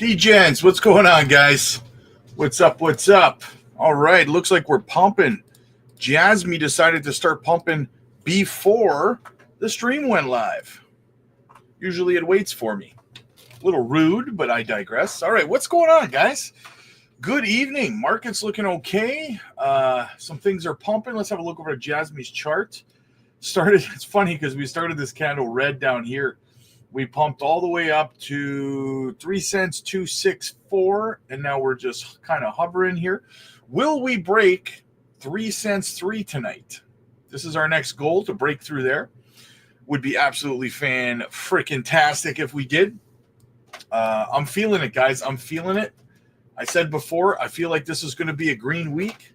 D-Gens, what's going on, guys? What's up? What's up? All right, looks like we're pumping. Jasmy decided to start pumping before the stream went live. Usually it waits for me. A little rude, but I digress. All right, what's going on, guys? Good evening. Market's looking okay. Some things are pumping. Let's have a look over at Jasmy's chart. It's funny because we started this candle red down here. We pumped all the way up to 3 cents, 264, and now we're just kind of hovering here. Will we break 3 cents 3 tonight? This is our next goal, to break through there. Would be absolutely fan-freaking-tastic if we did. I'm feeling it, guys. I'm feeling it. I said before, I feel like this is going to be a green week.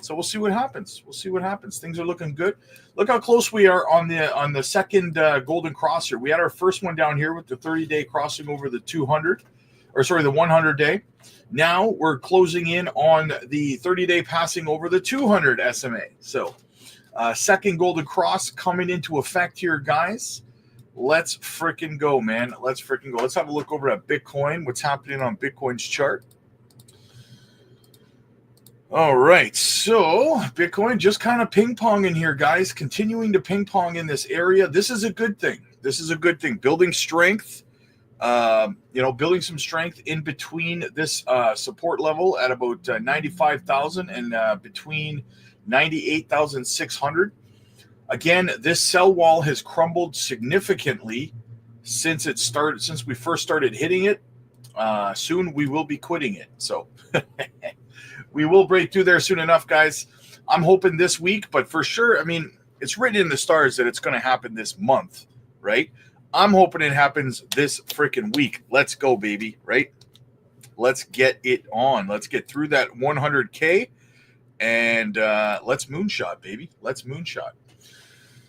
So we'll see what happens. We'll see what happens. Things are looking good. Look how close we are on the second golden cross here. We had our first one down here with the 30-day crossing over the 200, or sorry, the 100-day. Now we're closing in on the 30-day passing over the 200 SMA. So second golden cross coming into effect here, guys. Let's freaking go, man. Let's freaking go. Let's have a look over at Bitcoin. What's happening on Bitcoin's chart? All right, so Bitcoin just kind of ping-ponging here, guys, continuing to ping-pong in this area. This is a good thing. This is a good thing. Building strength, building some strength in between this support level at about 95,000 and between 98,600. Again, this sell wall has crumbled significantly since we first started hitting it. Soon we will be quitting it. So we will break through there soon enough, guys. I'm hoping this week, but for sure, I mean, it's written in the stars that it's going to happen this month, right? I'm hoping it happens this freaking week. Let's go, baby, right? Let's get it on. Let's get through that 100K, and let's moonshot, baby. Let's moonshot.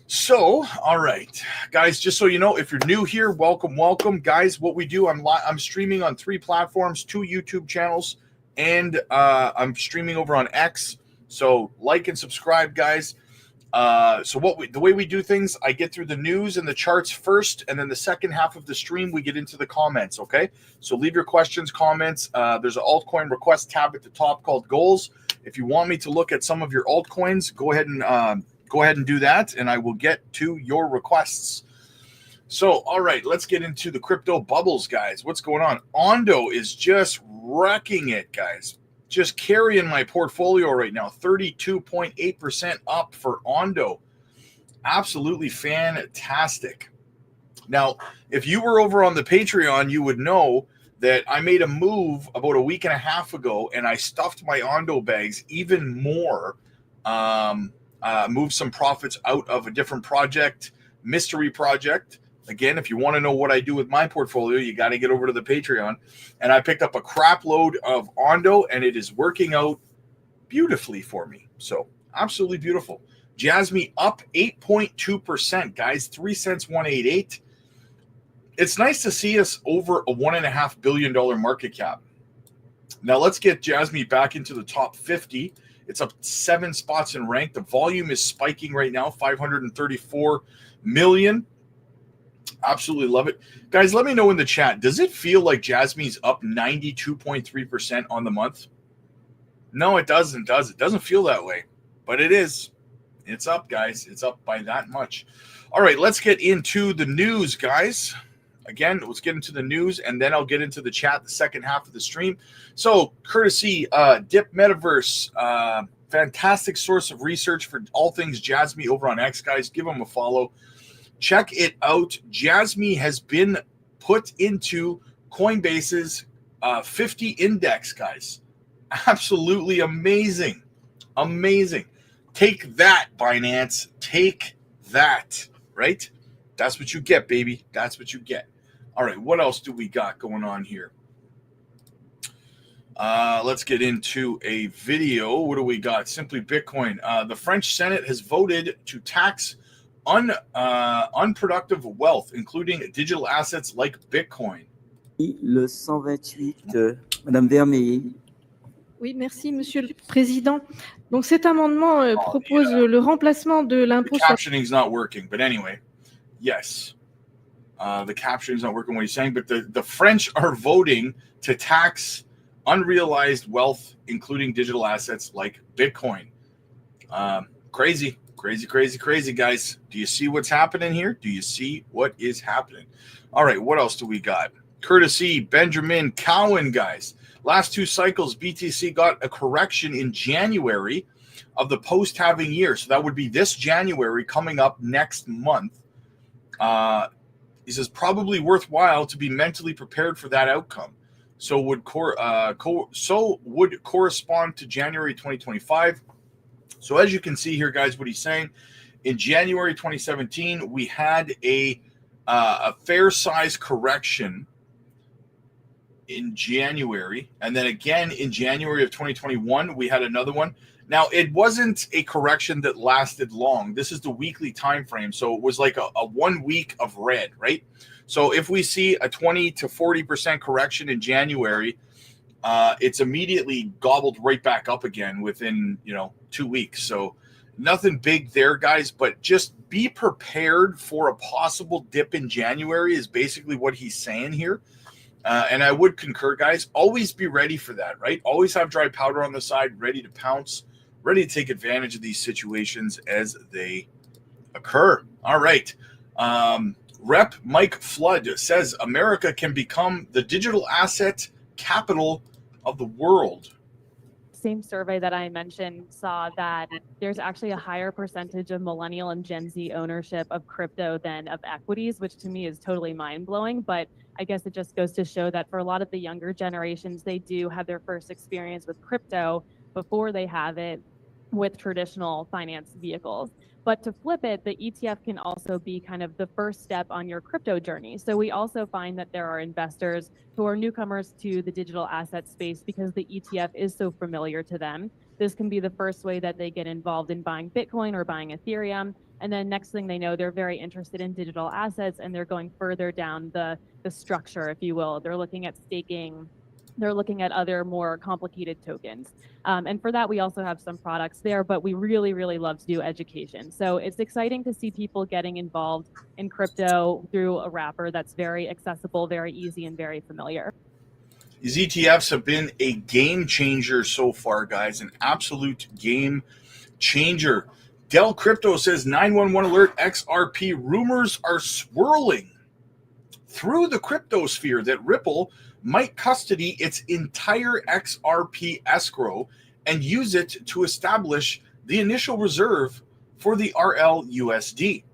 So, all right, guys, just so you know, if you're new here, welcome, welcome. Guys, what we do, I'm streaming on 3 platforms, 2 YouTube channels, and I'm streaming over on X. So like and subscribe, guys. The way we do things, I get through the news and the charts first, and then the second half of the stream, we get into the comments, okay? So leave your questions, comments. There's an altcoin request tab at the top called goals. If you want me to look at some of your altcoins, go ahead and do that, and I will get to your requests. So, all right, let's get into the crypto bubbles, guys. What's going on? Ondo is just wrecking it, guys. Just carrying my portfolio right now. 32.8% up for Ondo. Absolutely fantastic. Now, if you were over on the Patreon, you would know that I made a move about a week and a half ago, and I stuffed my Ondo bags even more. Moved some profits out of a different project, mystery project. Again, if you want to know what I do with my portfolio, you got to get over to the Patreon. And I picked up a crap load of Ondo, and it is working out beautifully for me. So absolutely beautiful. Jasmy up 8.2%, guys. 3 cents 188. It's nice to see us over a $1.5 billion market cap. Now let's get Jasmy back into the top 50. It's up 7 spots in rank. The volume is spiking right now, 534 million. Absolutely love it. Guys, let me know in the chat. Does it feel like Jasmy's up 92.3% on the month? No, it doesn't, does it? Doesn't feel that way, but it is. It's up, guys. It's up by that much. All right, let's get into the news, guys. Again, let's get into the news, and then I'll get into the chat the second half of the stream. So, courtesy Dip Metaverse, fantastic source of research for all things Jasmy over on X, guys. Give them a follow. Check it out. Jasmy has been put into Coinbase's 50 index, guys. Absolutely amazing. Amazing. Take that, Binance. Take that, right? That's what you get, baby. That's what you get. All right, what else do we got going on here? Let's get into a video. What do we got? Simply Bitcoin. The French Senate has voted to tax unproductive wealth, including digital assets like Bitcoin. Le 128, Madame Vermeillet. Oui, merci, Monsieur le Président. Donc, cet amendement propose le remplacement de l'impôt sur... The captioning's not working, but anyway, yes. The caption is not working what he's saying, but the French are voting to tax unrealized wealth, including digital assets like Bitcoin. Crazy, guys. Do you see what's happening here? Do you see what is happening? All right, what else do we got? Courtesy Benjamin Cowan, guys. Last 2 cycles, BTC got a correction in January of the post-halving year. So that would be this January coming up next month. He says, probably worthwhile to be mentally prepared for that outcome. So would correspond to January 2025. So as you can see here, guys, what he's saying, in January 2017, we had a fair size correction in January. And then again, in January of 2021, we had another one. Now, it wasn't a correction that lasted long. This is the weekly time frame. So it was like a 1 week of red, right? So if we see a 20 to 40% correction in January, it's immediately gobbled right back up again within, 2 weeks. So nothing big there, guys, but just be prepared for a possible dip in January is basically what he's saying here. And I would concur, guys, always be ready for that, right? Always have dry powder on the side, ready to pounce, ready to take advantage of these situations as they occur. All right. Rep Mike Flood says America can become the digital asset capital of the world. Same survey that I mentioned saw that there's actually a higher percentage of millennial and Gen Z ownership of crypto than of equities, which to me is totally mind-blowing. But I guess it just goes to show that for a lot of the younger generations, they do have their first experience with crypto before they have it with traditional finance vehicles. But to flip it, the ETF can also be kind of the first step on your crypto journey. So we also find that there are investors who are newcomers to the digital asset space because the ETF is so familiar to them. This can be the first way that they get involved in buying Bitcoin or buying Ethereum. And then next thing they know, they're very interested in digital assets and they're going further down the structure, if you will. They're looking at staking. They're looking at other more complicated tokens. And for that, we also have some products there, but we really, really love to do education. So it's exciting to see people getting involved in crypto through a wrapper that's very accessible, very easy, and very familiar. These ETFs have been a game changer so far, guys, an absolute game changer. Dell Crypto says 911 alert, XRP rumors are swirling through the crypto sphere that Ripple might custody its entire XRP escrow and use it to establish the initial reserve for the RLUSD.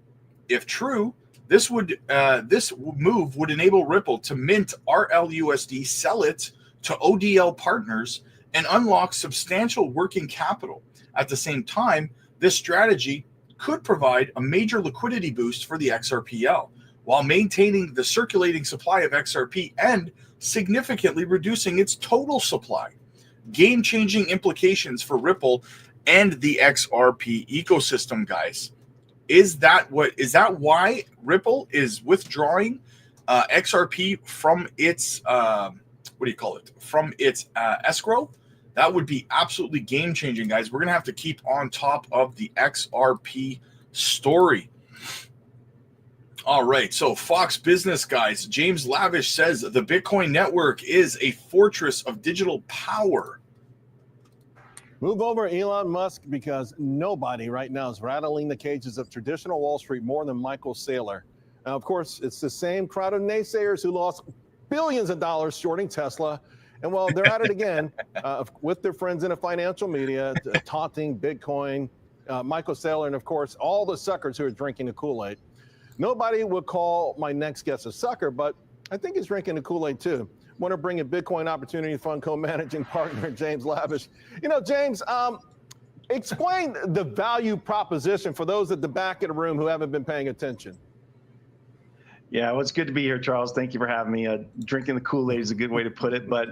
If true, this move would enable Ripple to mint RLUSD, sell it to ODL partners, and unlock substantial working capital. At the same time, this strategy could provide a major liquidity boost for the XRPL while maintaining the circulating supply of XRP and significantly reducing its total supply. Game-changing implications for Ripple and the XRP ecosystem, guys. Is that why Ripple is withdrawing XRP from its from its escrow? That would be absolutely game-changing, guys. We're gonna have to keep on top of the XRP story. All right, so Fox Business, guys. James Lavish says the Bitcoin network is a fortress of digital power. Move over, Elon Musk, because nobody right now is rattling the cages of traditional Wall Street more than Michael Saylor. Now, of course, it's the same crowd of naysayers who lost billions of dollars shorting Tesla. And well, they're at it again with their friends in the financial media, taunting Bitcoin, Michael Saylor, and of course, all the suckers who are drinking the Kool-Aid. Nobody would call my next guest a sucker, but I think he's drinking the Kool-Aid too. Want to bring a Bitcoin Opportunity Fund co-managing partner, James Lavish. James, explain the value proposition for those at the back of the room who haven't been paying attention. Yeah, well, it's good to be here, Charles. Thank you for having me. Drinking the Kool-Aid is a good way to put it. But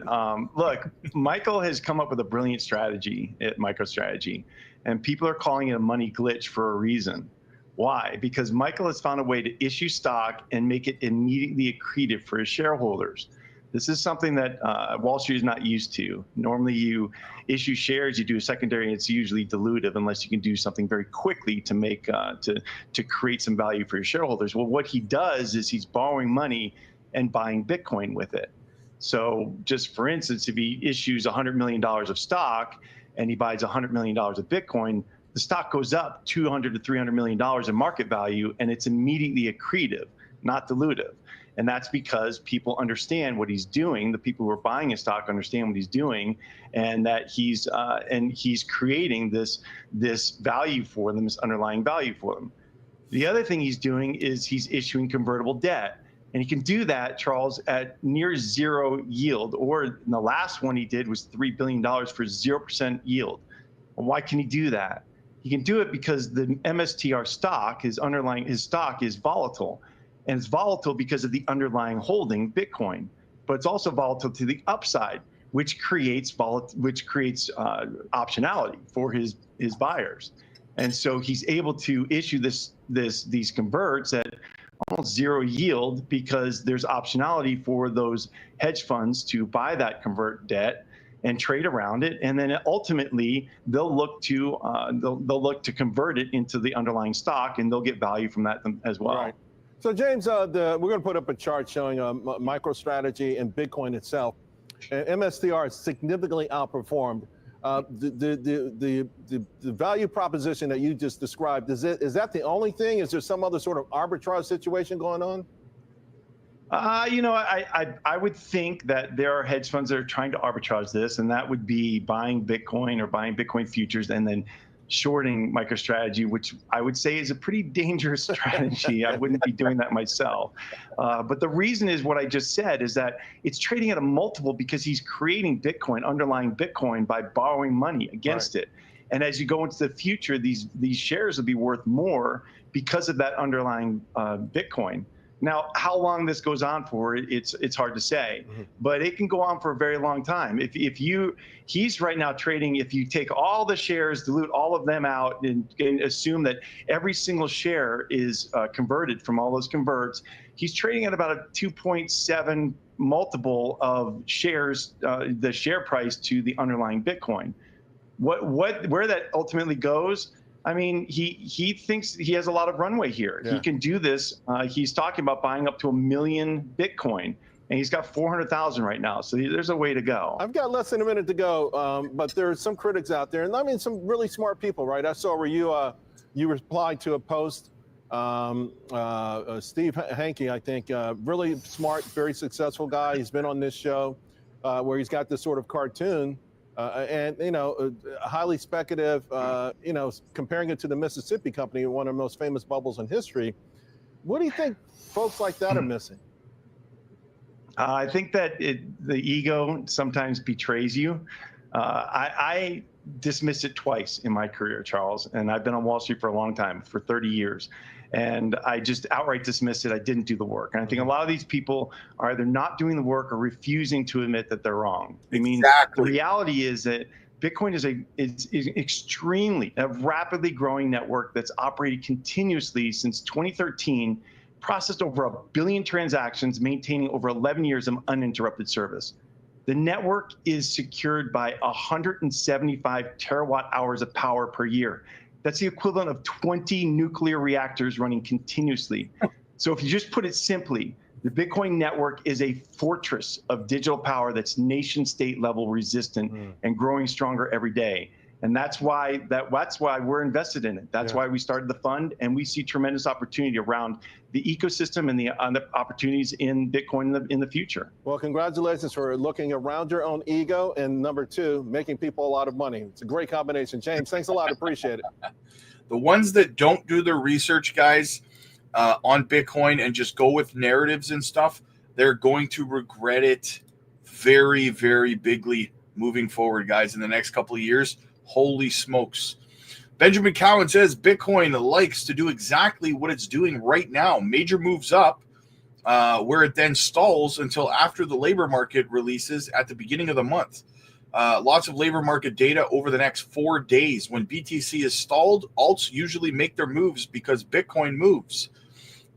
look, Michael has come up with a brilliant strategy at MicroStrategy, and people are calling it a money glitch for a reason. Why? Because Michael has found a way to issue stock and make it immediately accretive for his shareholders. This is something that Wall Street is not used to. Normally you issue shares, you do a secondary, and it's usually dilutive unless you can do something very quickly to make to create some value for your shareholders. Well, what he does is he's borrowing money and buying Bitcoin with it. So just for instance, if he issues $100 million of stock and he buys $100 million of Bitcoin, the stock goes up $200 to $300 million in market value, and it's immediately accretive, not dilutive. And that's because people understand what he's doing. The people who are buying his stock understand what he's doing, and that he's creating this value for them, this underlying value for them. The other thing he's doing is he's issuing convertible debt. And he can do that, Charles, at near zero yield, or in the last one he did was $3 billion for 0% yield. And why can he do that? He can do it because the MSTR stock, his stock is volatile. And it's volatile because of the underlying holding, Bitcoin. But it's also volatile to the upside, which creates optionality for his buyers. And so he's able to issue these converts at almost zero yield because there's optionality for those hedge funds to buy that convert debt and trade around it, and then ultimately they'll look to convert it into the underlying stock, and they'll get value from that as well. Right. So James, we're going to put up a chart showing MicroStrategy and Bitcoin itself. And MSTR has significantly outperformed. The value proposition that you just described, is that the only thing? Is there some other sort of arbitrage situation going on? I would think that there are hedge funds that are trying to arbitrage this, and that would be buying Bitcoin or buying Bitcoin futures and then shorting MicroStrategy, which I would say is a pretty dangerous strategy. I wouldn't be doing that myself. But the reason is what I just said, is that it's trading at a multiple because he's creating Bitcoin, underlying Bitcoin, by borrowing money against it. And as you go into the future, these shares will be worth more because of that underlying Bitcoin. Now, how long this goes on for, it's hard to say, but it can go on for a very long time. He's right now trading, if you take all the shares, dilute all of them out, and assume that every single share is converted from all those converts, he's trading at about a 2.7 multiple of shares, the share price to the underlying Bitcoin. Where that ultimately goes, I mean, he thinks he has a lot of runway here. Yeah. He can do this. He's talking about buying up to 1 million Bitcoin, and he's got 400,000 right now. So there's a way to go. I've got less than a minute to go, but there are some critics out there, and I mean some really smart people, right? I saw where you replied to a post. Steve Hanke, I think, really smart, very successful guy. He's been on this show where he's got this sort of cartoon. And, highly speculative, comparing it to the Mississippi Company, one of the most famous bubbles in history. What do you think folks like that are missing? I think that the ego sometimes betrays you. I dismissed it twice in my career, Charles, and I've been on Wall Street for a long time, for 30 years. And I just outright dismissed it. I didn't do the work. And I think a lot of these people are either not doing the work or refusing to admit that they're wrong. I mean, the reality is that Bitcoin is a rapidly growing network that's operated continuously since 2013, processed over 1 billion transactions, maintaining over 11 years of uninterrupted service. The network is secured by 175 terawatt hours of power per year. That's the equivalent of 20 nuclear reactors running continuously. So if you just put it simply, the Bitcoin network is a fortress of digital power that's nation state level resistant and growing stronger every day. And that's why we're invested in it. That's why we started the fund, and we see tremendous opportunity around the ecosystem and the opportunities in Bitcoin in the future. Well, congratulations for looking around your own ego, and number two, making people a lot of money. It's a great combination. James, thanks a lot. Appreciate it. The ones that don't do their research, guys, on Bitcoin and just go with narratives and stuff, they're going to regret it very, very bigly moving forward, guys, in the next couple of years. Holy smokes. Benjamin Cowan says Bitcoin likes to do exactly what it's doing right now. Major moves up, where it then stalls until after the labor market releases at the beginning of the month. Lots of labor market data over the next 4 days. When BTC is stalled, alts usually make their moves because Bitcoin moves.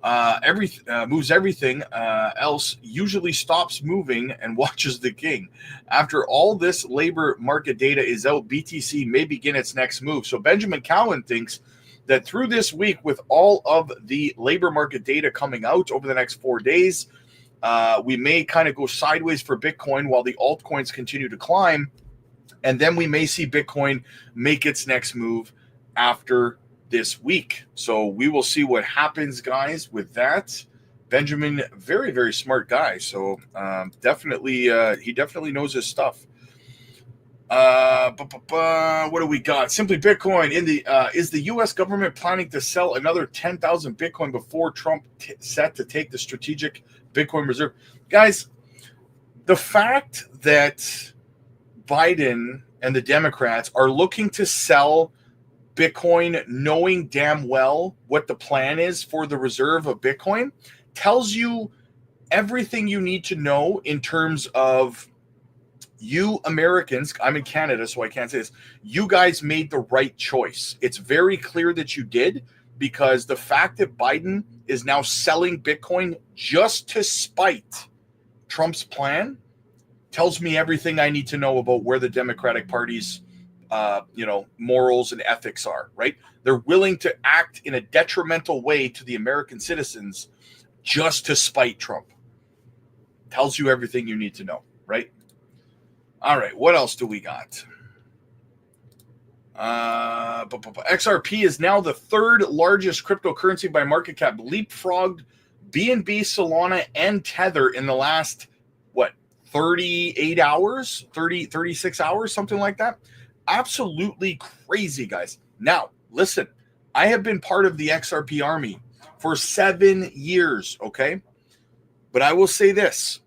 moves everything else, usually stops moving and watches the king. After all this labor market data is out, BTC may begin its next move. So Benjamin Cowan thinks that through this week, with all of the labor market data coming out over the next 4 days, we may kind of go sideways for Bitcoin while the altcoins continue to climb. And then we may see Bitcoin make its next move after this week. So we will see what happens, guys, with that. Benjamin, very, very smart guy. So definitely, he definitely knows his stuff. What do we got? Simply Bitcoin. Is the U.S. government planning to sell another 10,000 Bitcoin before Trump set to take the strategic Bitcoin reserve? Guys, the fact that Biden and the Democrats are looking to sell Bitcoin, knowing damn well what the plan is for the reserve of Bitcoin, tells you everything you need to know in terms of you Americans. I'm in Canada, so I can't say this. You guys made the right choice. It's very clear that you did, because the fact that Biden is now selling Bitcoin just to spite Trump's plan tells me everything I need to know about where the Democratic Party's morals and ethics are, right? They're willing to act in a detrimental way to the American citizens just to spite Trump. Tells you everything you need to know, right? All right, what else do we got? XRP is now the third largest cryptocurrency by market cap, leapfrogged BNB, Solana, and Tether in the last, 38 hours, 36 hours, something like that. Absolutely crazy, guys. Now, listen, I have been part of the XRP army for 7 years, okay? But I will say this.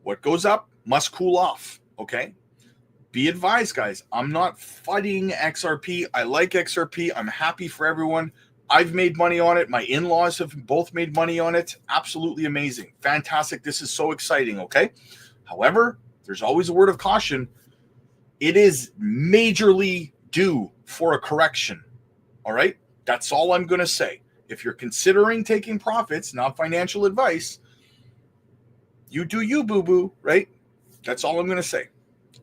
What goes up must cool off, okay? Be advised, guys. I'm not fighting XRP. I like XRP. I'm happy for everyone. I've made money on it. My in-laws have both made money on it. Absolutely amazing. Fantastic. This is so exciting, okay? However, there's always a word of caution. It is majorly due for a correction, all right? That's all I'm going to say. If you're considering taking profits, not financial advice, you do you, boo-boo, right? That's all I'm going to say.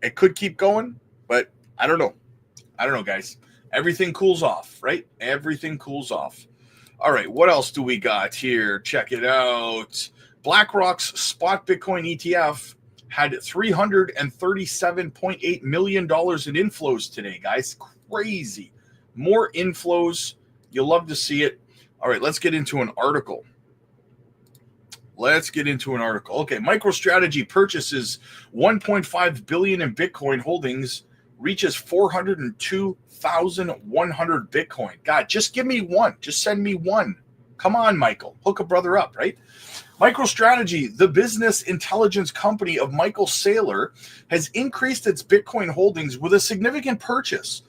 It could keep going, but I don't know. Guys. Everything cools off, right? Everything cools off. All right, what else do we got here? Check it out. BlackRock's spot Bitcoin ETF had $337.8 million in inflows today, guys. Crazy. More inflows. You'll love to see it. All right, let's get into an article. Okay, MicroStrategy purchases 1.5 billion in Bitcoin holdings, reaches 402,100 Bitcoin. God, just give me one. Just send me one. Come on, Michael. Hook a brother up, right? MicroStrategy, the business intelligence company of Michael Saylor, has increased its Bitcoin holdings with a significant purchase.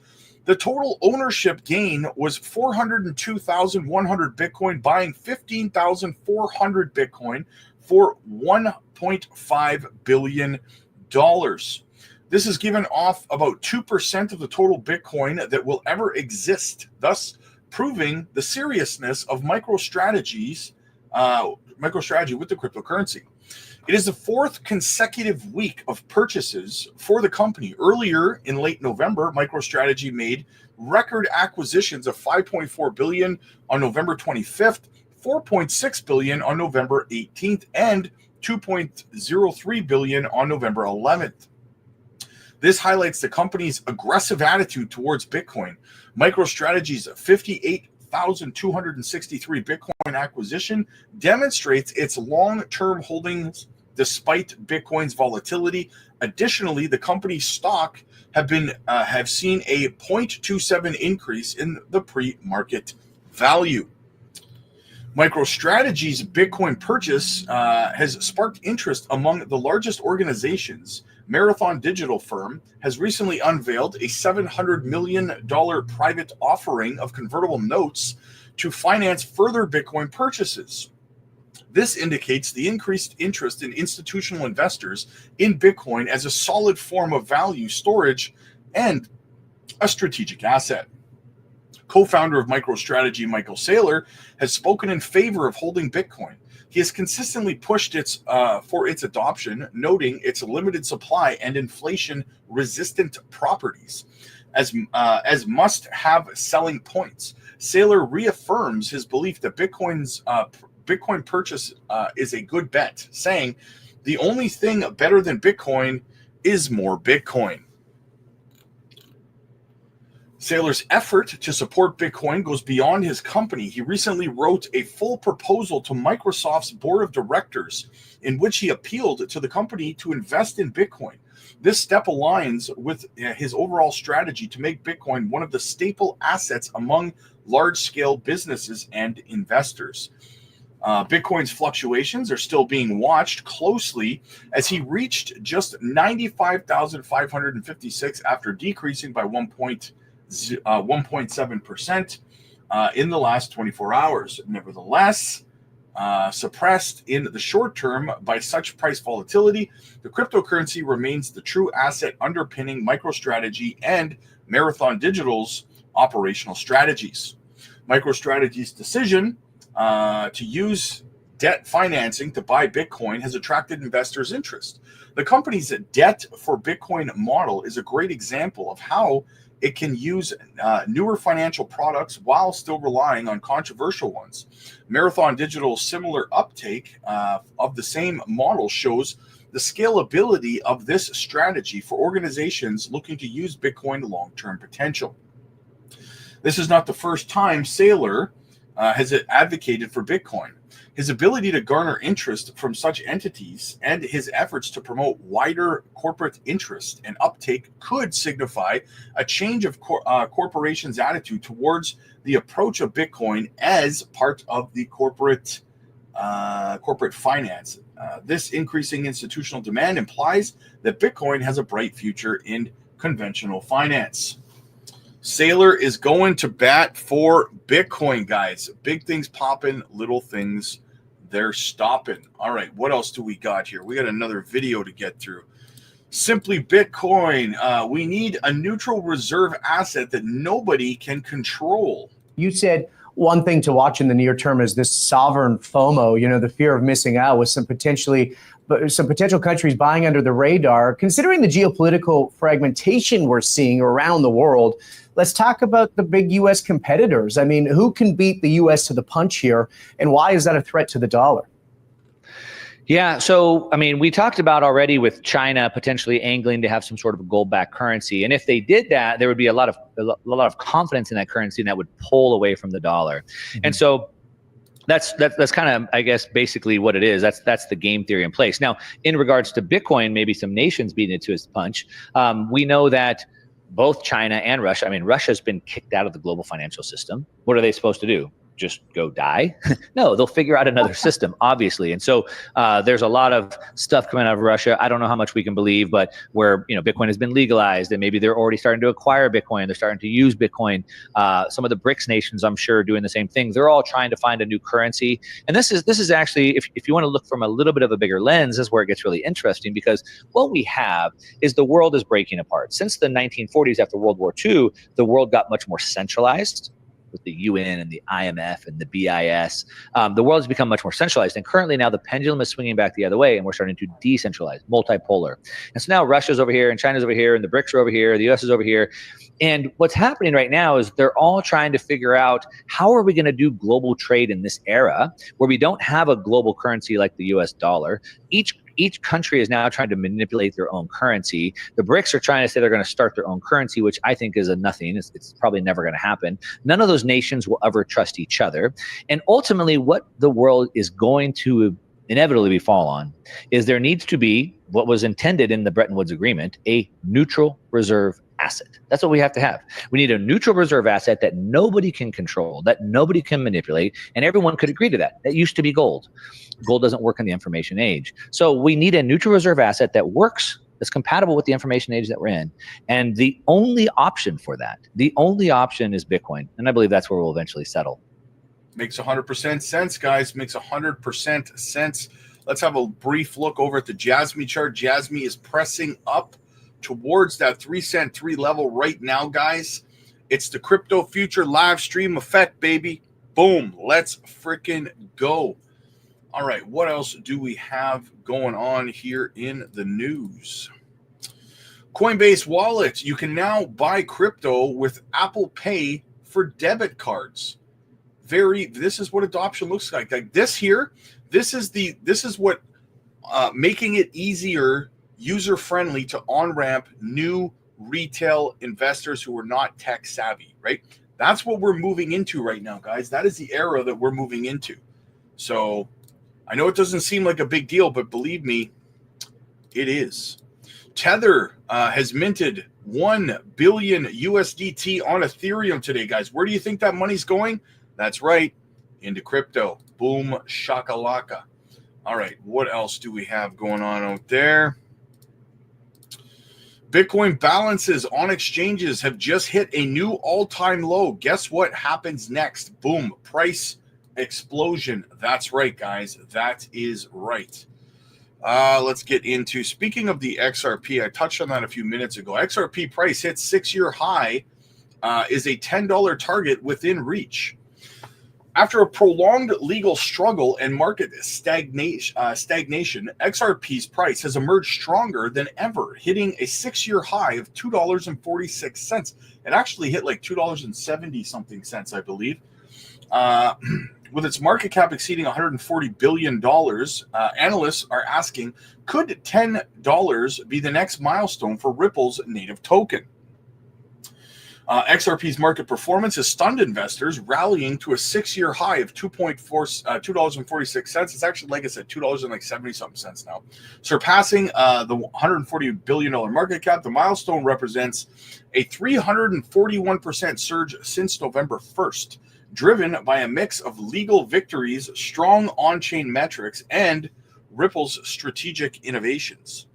The total ownership gain was 402,100 Bitcoin, buying 15,400 Bitcoin for $1.5 billion. This is given off about 2% of the total Bitcoin that will ever exist, thus proving the seriousness of MicroStrategy with the cryptocurrency. It is the fourth consecutive week of purchases for the company. Earlier in late November, MicroStrategy made record acquisitions of $5.4 billion on November 25th, $4.6 billion on November 18th, and $2.03 billion on November 11th. This highlights the company's aggressive attitude towards Bitcoin. MicroStrategy's 58,263 Bitcoin acquisition demonstrates its long-term holdings despite Bitcoin's volatility. Additionally, the company's stock have seen a 0.27 increase in the pre-market value. MicroStrategy's Bitcoin purchase has sparked interest among the largest organizations. Marathon Digital firm has recently unveiled a $700 million private offering of convertible notes to finance further Bitcoin purchases. This indicates the increased interest in institutional investors in Bitcoin as a solid form of value storage and a strategic asset. Co-founder of MicroStrategy, Michael Saylor, has spoken in favor of holding Bitcoin. He has consistently pushed for its adoption, noting its limited supply and inflation-resistant properties as must-have selling points. Saylor reaffirms his belief that Bitcoin purchase is a good bet, saying, "The only thing better than Bitcoin is more Bitcoin." Saylor's effort to support Bitcoin goes beyond his company. He recently wrote a full proposal to Microsoft's board of directors in which he appealed to the company to invest in Bitcoin. This step aligns with his overall strategy to make Bitcoin one of the staple assets among large-scale businesses and investors. Bitcoin's fluctuations are still being watched closely as he reached just 95,556 after decreasing by 1.7% in the last 24 hours. Nevertheless, suppressed in the short term by such price volatility, the cryptocurrency remains the true asset underpinning MicroStrategy and Marathon Digital's operational strategies. MicroStrategy's decision to use debt financing to buy Bitcoin has attracted investors' interest. The company's debt for Bitcoin model is a great example of how it can use newer financial products while still relying on controversial ones. Marathon Digital's similar uptake of the same model shows the scalability of this strategy for organizations looking to use Bitcoin long-term potential. This is not the first time Saylor has advocated for Bitcoin. His ability to garner interest from such entities and his efforts to promote wider corporate interest and uptake could signify a change of corporations' attitude towards the approach of Bitcoin as part of the corporate finance. This increasing institutional demand implies that Bitcoin has a bright future in conventional finance. Saylor is going to bat for Bitcoin, guys. Big things popping, little things they're stopping. All right, what else do we got here? We got another video to get through. Simply Bitcoin. We need a neutral reserve asset that nobody can control. You said one thing to watch in the near term is this sovereign FOMO, the fear of missing out with some potential countries buying under the radar. Considering the geopolitical fragmentation we're seeing around the world, let's talk about the big U.S. competitors. I mean, who can beat the U.S. to the punch here, and why is that a threat to the dollar? Yeah, so, I mean, we talked about already with China potentially angling to have some sort of a gold-backed currency. And if they did that, there would be a lot of confidence in that currency, and that would pull away from the dollar. Mm-hmm. And so that's kind of, I guess, basically what it is. That's the game theory in place. Now, in regards to Bitcoin, maybe some nations beating it to its punch. We know that both China and Russia, I mean, Russia's been kicked out of the global financial system. What are they supposed to do? Just go die? No, they'll figure out another system, obviously. And so there's a lot of stuff coming out of Russia. I don't know how much we can believe, but where Bitcoin has been legalized, and maybe they're already starting to acquire Bitcoin. They're starting to use Bitcoin. Some of the BRICS nations, I'm sure, are doing the same thing. They're all trying to find a new currency. And this is actually, if you want to look from a little bit of a bigger lens, is where it gets really interesting, because what we have is the world is breaking apart. Since the 1940s, after World War II, the world got much more centralized with the UN and the IMF and the BIS. The world has become much more centralized, and currently now the pendulum is swinging back the other way, and we're starting to decentralize, multipolar. And so now Russia's over here, and China's over here, and the BRICS are over here, the US is over here. And what's happening right now is they're all trying to figure out, how are we going to do global trade in this era where we don't have a global currency like the US dollar? Each country is now trying to manipulate their own currency. The BRICS are trying to say they're going to start their own currency, which I think is a nothing. It's probably never going to happen. None of those nations will ever trust each other. And ultimately, what the world is going to inevitably fall on is there needs to be what was intended in the Bretton Woods Agreement, a neutral reserve asset. That's what we have to have. We need a neutral reserve asset that nobody can control, that nobody can manipulate, and everyone could agree to that. That used to be gold. Gold doesn't work in the information age. So we need a neutral reserve asset that works, that's compatible with the information age that we're in. And the only option for that, the only option is Bitcoin. And I believe that's where we'll eventually settle. Makes 100% sense, guys. Makes 100% sense. Let's have a brief look over at the Jasmy chart. Jasmy is pressing up towards that 3 cent 3 level right now, guys. It's the Crypto Future live stream effect, baby. Boom. Let's freaking go. All right. What else do we have going on here in the news? Coinbase Wallet. You can now buy crypto with Apple Pay for debit cards. This is what adoption looks like. Like this here, this is what making it easier, user-friendly to on-ramp new retail investors who are not tech savvy, right? That's what we're moving into right now, guys. That is the era that we're moving into. So I know it doesn't seem like a big deal, but believe me, it is. Tether has minted 1 billion USDT on Ethereum today, guys. Where do you think that money's going? That's right, into crypto. Boom, shakalaka. All right, what else do we have going on out there? Bitcoin balances on exchanges have just hit a new all-time low. Guess what happens next? Boom, price explosion. That's right, guys. That is right. Let's get into, speaking of the XRP, I touched on that a few minutes ago. XRP price hits 6-year high, is a $10 target within reach. After a prolonged legal struggle and market stagnation, XRP's price has emerged stronger than ever, hitting a 6-year high of $2.46. It actually hit like $2.70 something cents, I believe. With its market cap exceeding $140 billion, analysts are asking, could $10 be the next milestone for Ripple's native token? XRP's market performance has stunned investors, rallying to a 6-year high of $2.46. It's actually, like I said, $2.70 now, surpassing the $140 billion market cap. The milestone represents a 341% surge since November 1st, driven by a mix of legal victories, strong on-chain metrics, and Ripple's strategic innovations.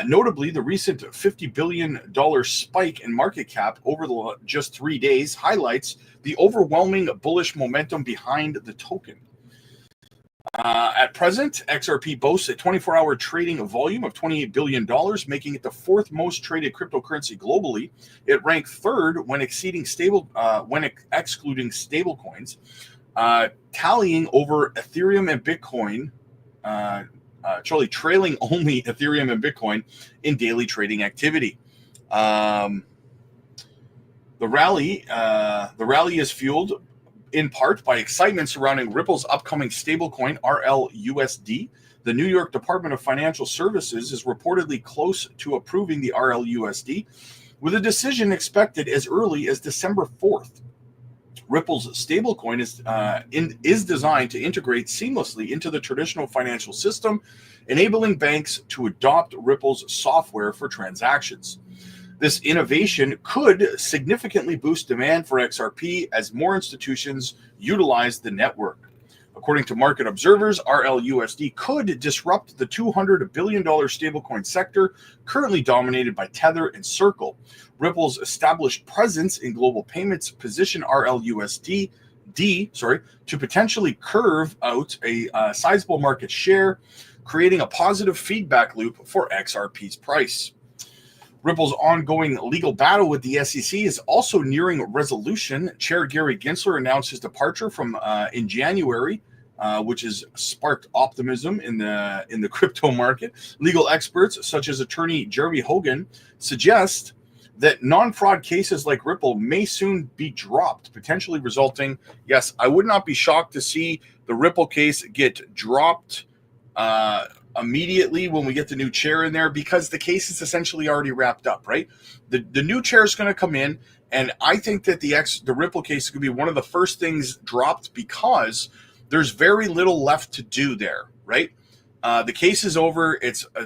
Notably, the recent $50 billion spike in market cap over just 3 days highlights the overwhelming bullish momentum behind the token. At present, XRP boasts a 24-hour trading volume of $28 billion, making it the 4th most traded cryptocurrency globally. It ranked 3rd when excluding stablecoins, tallying over Ethereum and Bitcoin. Trailing only Ethereum and Bitcoin in daily trading activity. The rally is fueled in part by excitement surrounding Ripple's upcoming stablecoin RLUSD. The New York Department of Financial Services is reportedly close to approving the RLUSD, with a decision expected as early as December 4th. Ripple's stablecoin is designed to integrate seamlessly into the traditional financial system, enabling banks to adopt Ripple's software for transactions. This innovation could significantly boost demand for XRP as more institutions utilize the network. According to market observers, RLUSD could disrupt the $200 billion stablecoin sector, currently dominated by Tether and Circle. Ripple's established presence in global payments position RLUSD to potentially curve out a sizable market share, creating a positive feedback loop for XRP's price. Ripple's ongoing legal battle with the SEC is also nearing resolution. Chair Gary Gensler announced his departure from in January, which has sparked optimism in the crypto market. Legal experts such as attorney Jeremy Hogan suggest that non-fraud cases like Ripple may soon be dropped, potentially resulting. Yes, I would not be shocked to see the Ripple case get dropped immediately when we get the new chair in there, because the case is essentially already wrapped up, right? The new chair is going to come in, and I think that the Ripple case is going to be one of the first things dropped, because there's very little left to do there, right? The case is over.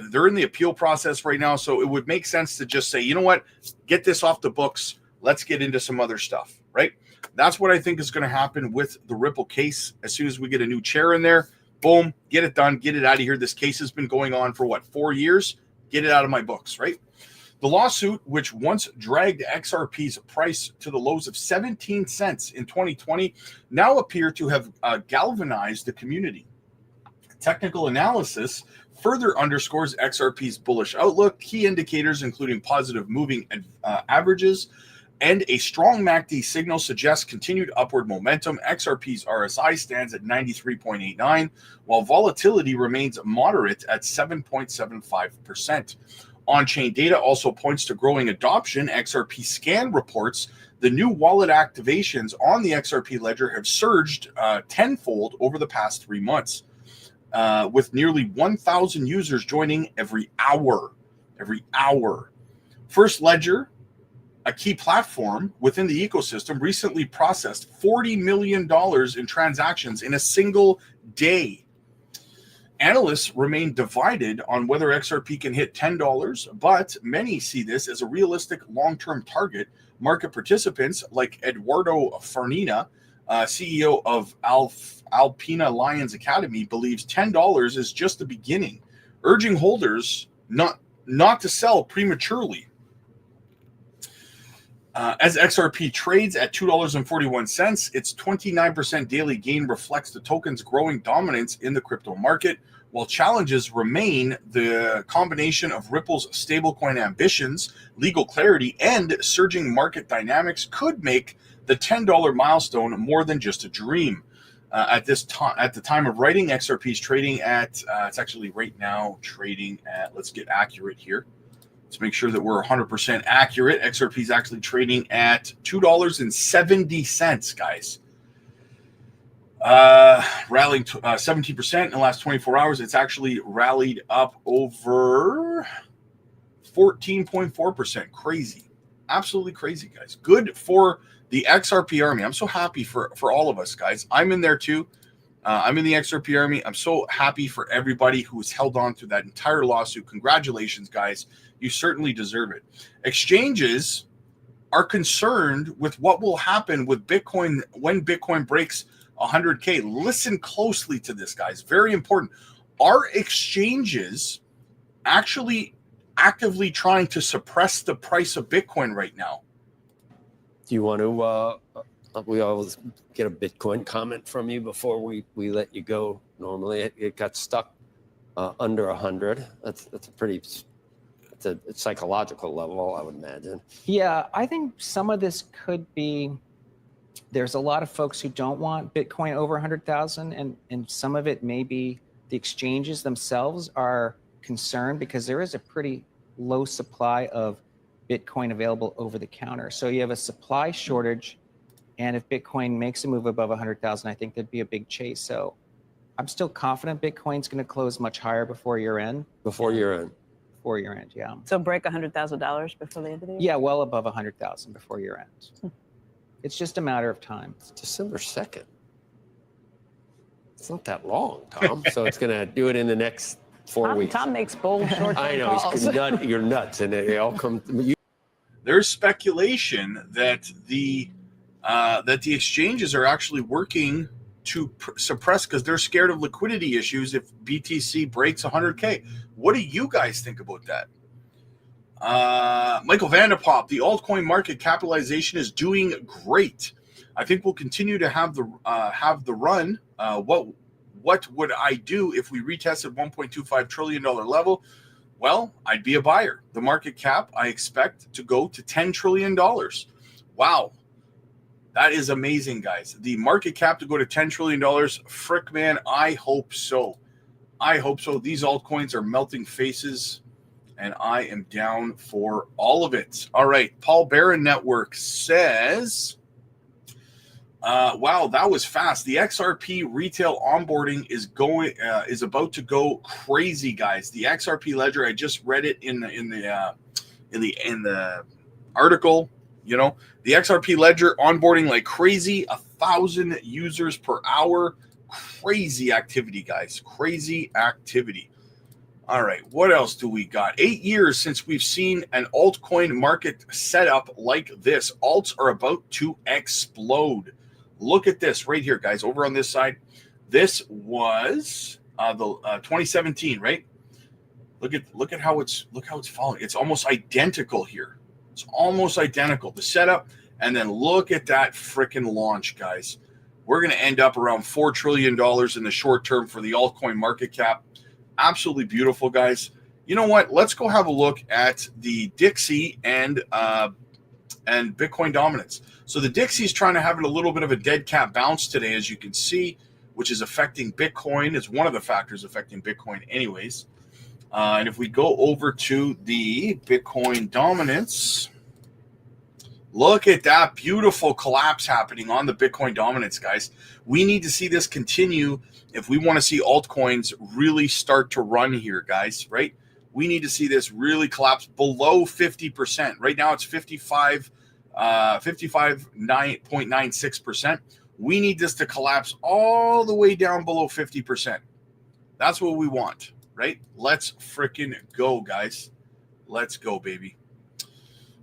They're in the appeal process right now, so it would make sense to just say, you know what, get this off the books. Let's get into some other stuff, right? That's what I think is going to happen with the Ripple case. As soon as we get a new chair in there, boom, get it done, get it out of here. This case has been going on for 4 years? Get it out of my books, right? The lawsuit, which once dragged XRP's price to the lows of 17 cents in 2020, now appear to have galvanized the community. Technical analysis further underscores XRP's bullish outlook. Key indicators, including positive moving averages, and a strong MACD signal suggests continued upward momentum. XRP's RSI stands at 93.89, while volatility remains moderate at 7.75%. On-chain data also points to growing adoption. XRP Scan reports the new wallet activations on the XRP ledger have surged tenfold over the past 3 months, with nearly 1,000 users joining every hour. First Ledger, a key platform within the ecosystem, recently processed $40 million in transactions in a single day. Analysts remain divided on whether XRP can hit $10, but many see this as a realistic long-term target. Market participants like Eduardo Farnina, CEO of Alpina Lions Academy, believes $10 is just the beginning, urging holders not to sell prematurely. As XRP trades at $2.41, its 29% daily gain reflects the token's growing dominance in the crypto market, while challenges remain. The combination of Ripple's stablecoin ambitions, legal clarity, and surging market dynamics could make the $10 milestone more than just a dream. At the time of writing, XRP is trading at, it's actually right now trading at, let's get accurate here. Let's make sure that we're 100% accurate. XRP is actually trading at $2.70, guys. Rallying 17% in the last 24 hours. It's actually rallied up over 14.4%. Crazy. Absolutely crazy, guys. Good for the XRP army. I'm so happy for all of us, guys. I'm in there too. I'm in the XRP army. I'm so happy for everybody who's held on through that entire lawsuit. Congratulations, guys. You certainly deserve it. Exchanges are concerned with what will happen with Bitcoin when Bitcoin breaks 100K. Listen closely to this, guys. Very important. Are exchanges actually actively trying to suppress the price of Bitcoin right now? Do you want to, we always get a Bitcoin comment from you before we let you go. Normally it got stuck under 100. That's a pretty, it's a psychological level, I would imagine. Yeah, I think some of this could be, there's a lot of folks who don't want Bitcoin over 100,000, and some of it may be the exchanges themselves are concerned because there is a pretty low supply of Bitcoin available over the counter. So you have a supply shortage, and if Bitcoin makes a move above 100,000, I think there'd be a big chase. So I'm still confident Bitcoin's going to close much higher before year end. Before year end. Before year end, yeah. So break $100,000 before the end of the year? Yeah, well above 100,000 before year end. It's just a matter of time. It's December 2nd. It's not that long, Tom. So it's going to do it in the next 4 weeks. Tom makes bold short-term I know, calls. you're nuts, and they all come. There's speculation that the exchanges are actually working to suppress because they're scared of liquidity issues if BTC breaks 100K. What do you guys think about that? Michael Vanderpop, the altcoin market capitalization is doing great. I think we'll continue to have the run. What would I do if we retested $1.25 trillion level? Well, I'd be a buyer. The market cap I expect to go to $10 trillion. Wow. That is amazing, guys. The market cap to go to $10 trillion. Frick, man, I hope so. I hope so. These altcoins are melting faces, and I am down for all of it. All right. Paul Barron Network says, wow, that was fast. The XRP retail onboarding is about to go crazy, guys. The XRP ledger, I just read it in the article. You know, the XRP ledger onboarding like crazy, 1,000 users per hour. Crazy activity, guys. Crazy activity. All right, what else do we got? 8 years since we've seen an altcoin market set up like this. Alts are about to explode. Look at this right here, guys. Over on this side, this was the 2017, right? Look at how it's falling. It's almost identical here. It's almost identical. The setup, and then look at that freaking launch, guys. We're going to end up around $4 trillion in the short term for the altcoin market cap. Absolutely beautiful, guys. You know what? Let's go have a look at the Dixie and and Bitcoin dominance. So the Dixie's trying to have a little bit of a dead cat bounce today, as you can see, which is affecting Bitcoin. It's one of the factors affecting Bitcoin anyways. And if we go over to the Bitcoin dominance, look at that beautiful collapse happening on the Bitcoin dominance, guys. We need to see this continue if we want to see altcoins really start to run here, guys, right? We need to see this really collapse below 50%. Right now it's 55.96%. We need this to collapse all the way down below 50%. That's what we want, right? Let's freaking go, guys. Let's go, baby.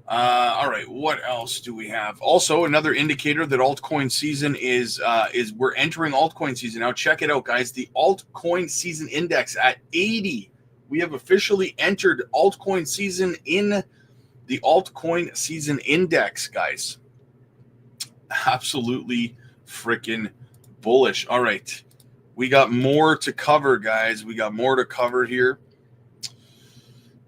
All right, what else do we have? Also, another indicator that altcoin season is we're entering altcoin season. Now, check it out, guys. The altcoin season index at 80. We have officially entered altcoin season in the altcoin season index, guys. Absolutely freaking bullish. All right. We got more to cover, guys. We got more to cover here.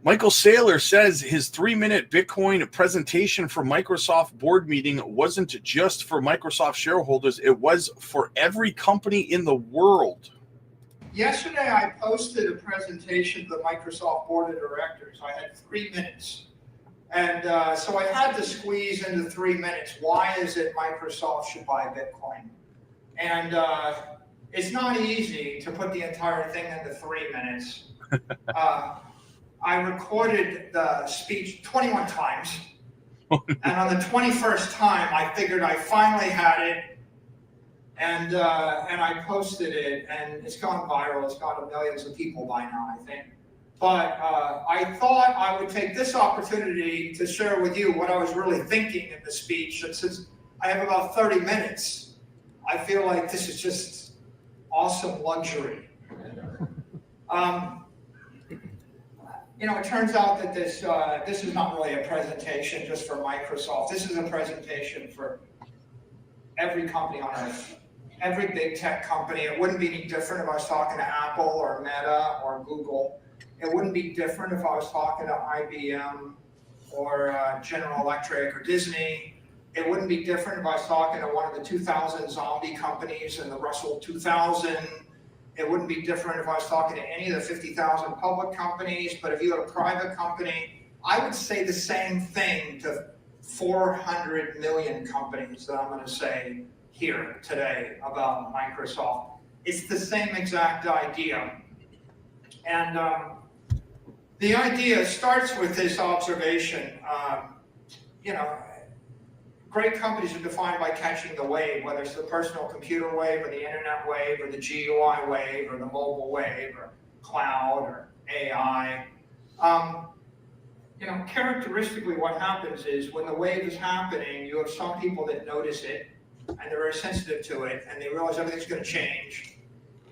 Michael Saylor says his 3-minute Bitcoin presentation for Microsoft board meeting wasn't just for Microsoft shareholders. It was for every company in the world. Yesterday, I posted a presentation to the Microsoft Board of Directors. I had 3 minutes. And so I had to squeeze into 3 minutes. Why is it Microsoft should buy Bitcoin? And it's not easy to put the entire thing into 3 minutes. I recorded the speech 21 times. And on the 21st time, I figured I finally had it. And I posted it, and it's gone viral. It's gone to millions of people by now, I think. But I thought I would take this opportunity to share with you what I was really thinking in the speech. And since I have about 30 minutes, I feel like this is just awesome luxury. You know, it turns out that this is not really a presentation just for Microsoft. This is a presentation for every company on earth. Every big tech company. It wouldn't be any different if I was talking to Apple or Meta or Google. It wouldn't be different if I was talking to IBM or General Electric or Disney. It wouldn't be different if I was talking to one of the 2,000 zombie companies in the Russell 2000. It wouldn't be different if I was talking to any of the 50,000 public companies. But if you had a private company, I would say the same thing to 400 million companies that I'm going to say here today about Microsoft. It's the same exact idea. And the idea starts with this observation. You know, great companies are defined by catching the wave, whether it's the personal computer wave or the internet wave or the GUI wave or the mobile wave or cloud or AI. You know, characteristically what happens is when the wave is happening, you have some people that notice it and they're very sensitive to it and they realize everything's going to change.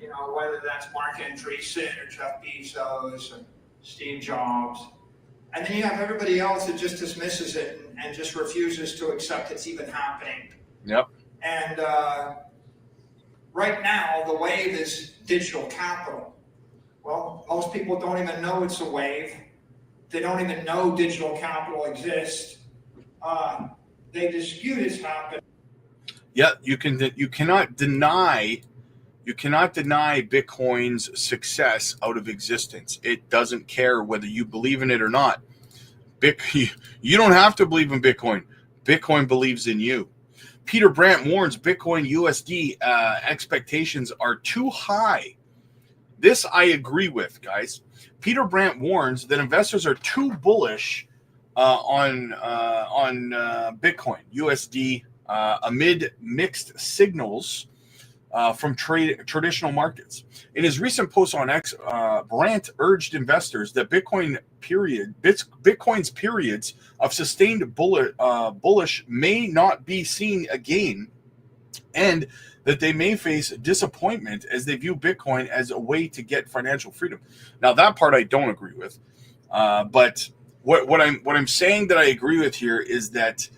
You know, whether that's Mark Andreessen or Jeff Bezos or Steve Jobs. And then you have everybody else that just dismisses it and just refuses to accept it's even happening. Yep. And right now, the wave is digital capital. Well, most people don't even know it's a wave. They don't even know digital capital exists. They dispute it's happened. Yeah, you cannot deny Bitcoin's success out of existence. It doesn't care whether you believe in it or not. You don't have to believe in Bitcoin. Bitcoin believes in you. Peter Brandt warns Bitcoin USD expectations are too high. This I agree with, guys. Peter Brandt warns that investors are too bullish on Bitcoin USD amid mixed signals from traditional markets. In his recent post on X, Brandt urged investors that Bitcoin's periods of sustained bullish may not be seen again, and that they may face disappointment as they view Bitcoin as a way to get financial freedom. Now, that part I don't agree with, but what I'm saying that I agree with here is that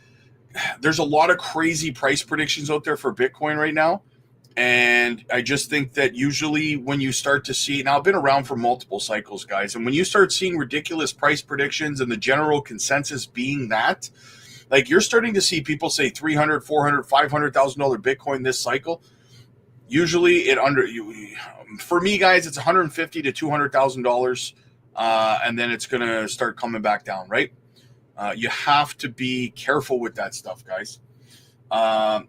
there's a lot of crazy price predictions out there for Bitcoin right now. And I just think that usually when you start to see, now I've been around for multiple cycles, guys, and when you start seeing ridiculous price predictions and the general consensus being that Like you're starting to see people say $300, $400, $500,000 Bitcoin this cycle. Usually for me, guys, it's $150,000 to $200,000, and then it's going to start coming back down, right? You have to be careful with that stuff, guys.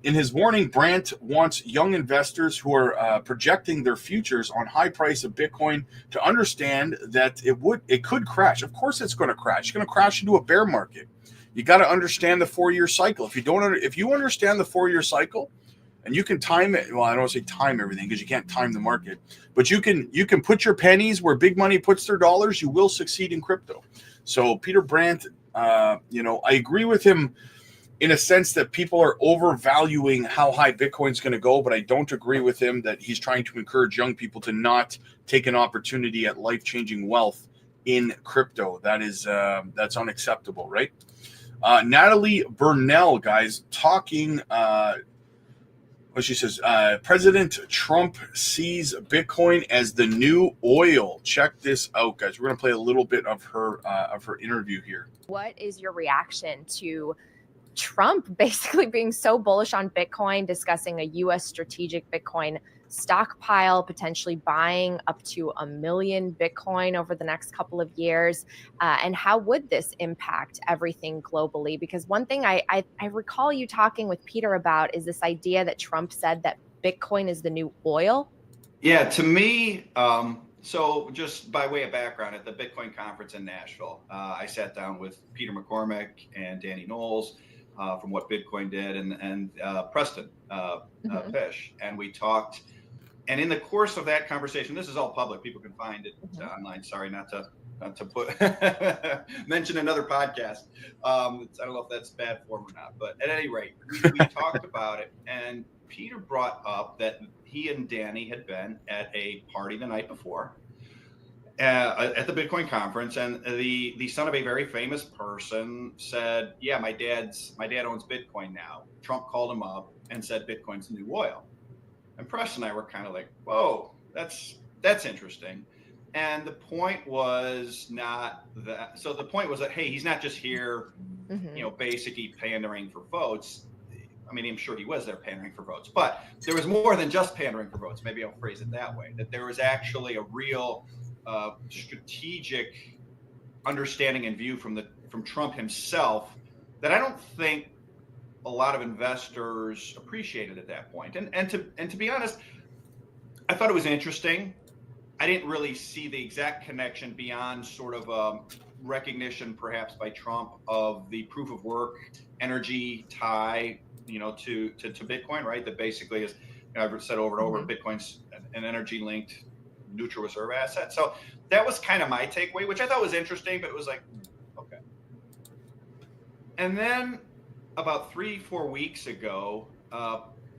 In his warning, Brandt wants young investors who are projecting their futures on high price of Bitcoin to understand that it could crash. Of course, it's going to crash. It's going to crash into a bear market. You got to understand the 4-year cycle. If you understand the 4-year cycle, and you can time it. Well, I don't want to say time everything because you can't time the market, but you can put your pennies where big money puts their dollars. You will succeed in crypto. So Peter Brandt, I agree with him in a sense that people are overvaluing how high Bitcoin's going to go, but I don't agree with him that he's trying to encourage young people to not take an opportunity at life-changing wealth in crypto. That's unacceptable, right? Natalie Burnell, guys, talking. What she says, President Trump sees Bitcoin as the new oil. Check this out, guys. We're going to play a little bit of her interview here. What is your reaction to Trump basically being so bullish on Bitcoin, discussing a U.S. strategic Bitcoin stockpile, potentially buying up to 1 million Bitcoin over the next couple of years? And how would this impact everything globally? Because one thing I recall you talking with Peter about is this idea that Trump said that Bitcoin is the new oil. Yeah, to me, so just by way of background, at the Bitcoin conference in Nashville, I sat down with Peter McCormick and Danny Knowles from What Bitcoin Did and Preston Fish, and we talked. And in the course of that conversation, this is all public; people can find it online. Sorry, not to put mention another podcast. I don't know if that's bad form or not, but at any rate, we talked about it, and Peter brought up that he and Danny had been at a party the night before at the Bitcoin conference, and the son of a very famous person said, "Yeah, my dad owns Bitcoin now." Trump called him up and said, "Bitcoin's the new oil." And Preston and I were kind of like, "Whoa, that's interesting." And the point was not that. So the point was that, hey, he's not just here, basically pandering for votes. I mean, I'm sure he was there pandering for votes, but there was more than just pandering for votes. Maybe I'll phrase it that way. That there was actually a real strategic understanding and view from Trump himself that I don't think a lot of investors appreciated at that point. And to be honest, I thought it was interesting. I didn't really see the exact connection beyond sort of recognition, perhaps by Trump, of the proof of work energy tie, to Bitcoin, right? That basically is, I've said over and over, Bitcoin's an energy linked neutral reserve asset. So that was kind of my takeaway, which I thought was interesting, but it was like, okay. And then about 3-4 weeks ago,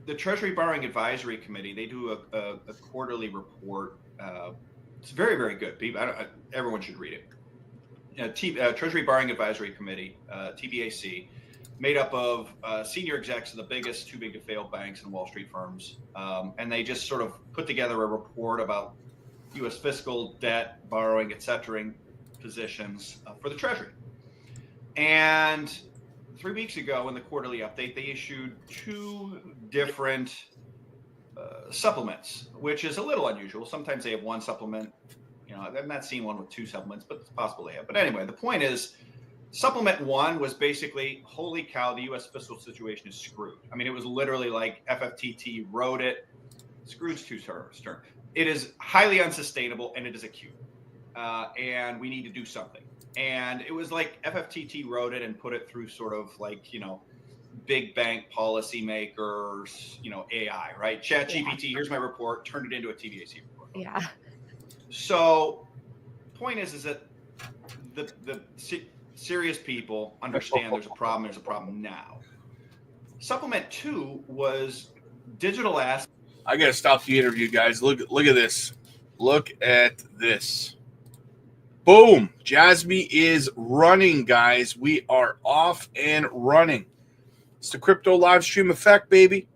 the Treasury Borrowing Advisory Committee, they do a quarterly report. It's very, very good. Everyone should read it. Treasury Borrowing Advisory Committee, TBAC, made up of senior execs of the biggest too big to fail banks and Wall Street firms. And they just sort of put together a report about U.S. fiscal debt, borrowing, et cetera, positions for the Treasury. And 3 weeks ago in the quarterly update, they issued 2 different supplements, which is a little unusual. Sometimes they have one supplement. I've not seen one with 2 supplements, but it's possible they have. But anyway, the point is, supplement 1 was basically, holy cow, the U.S. fiscal situation is screwed. I mean, it was literally like FFTT wrote it. Screwed's too stern. It is highly unsustainable and it is acute. And we need to do something. And it was like FFTT wrote it and put it through sort of like, big bank policymakers, AI, right? ChatGPT, here's my report, turned it into a TBAC report. Yeah. So point is that the serious people understand there's a problem now. Supplement 2 was digital assets. I got to stop the interview, guys. Look at this. Look at this. Boom. Jasmy is running, guys. We are off and running. It's the crypto live stream effect, baby.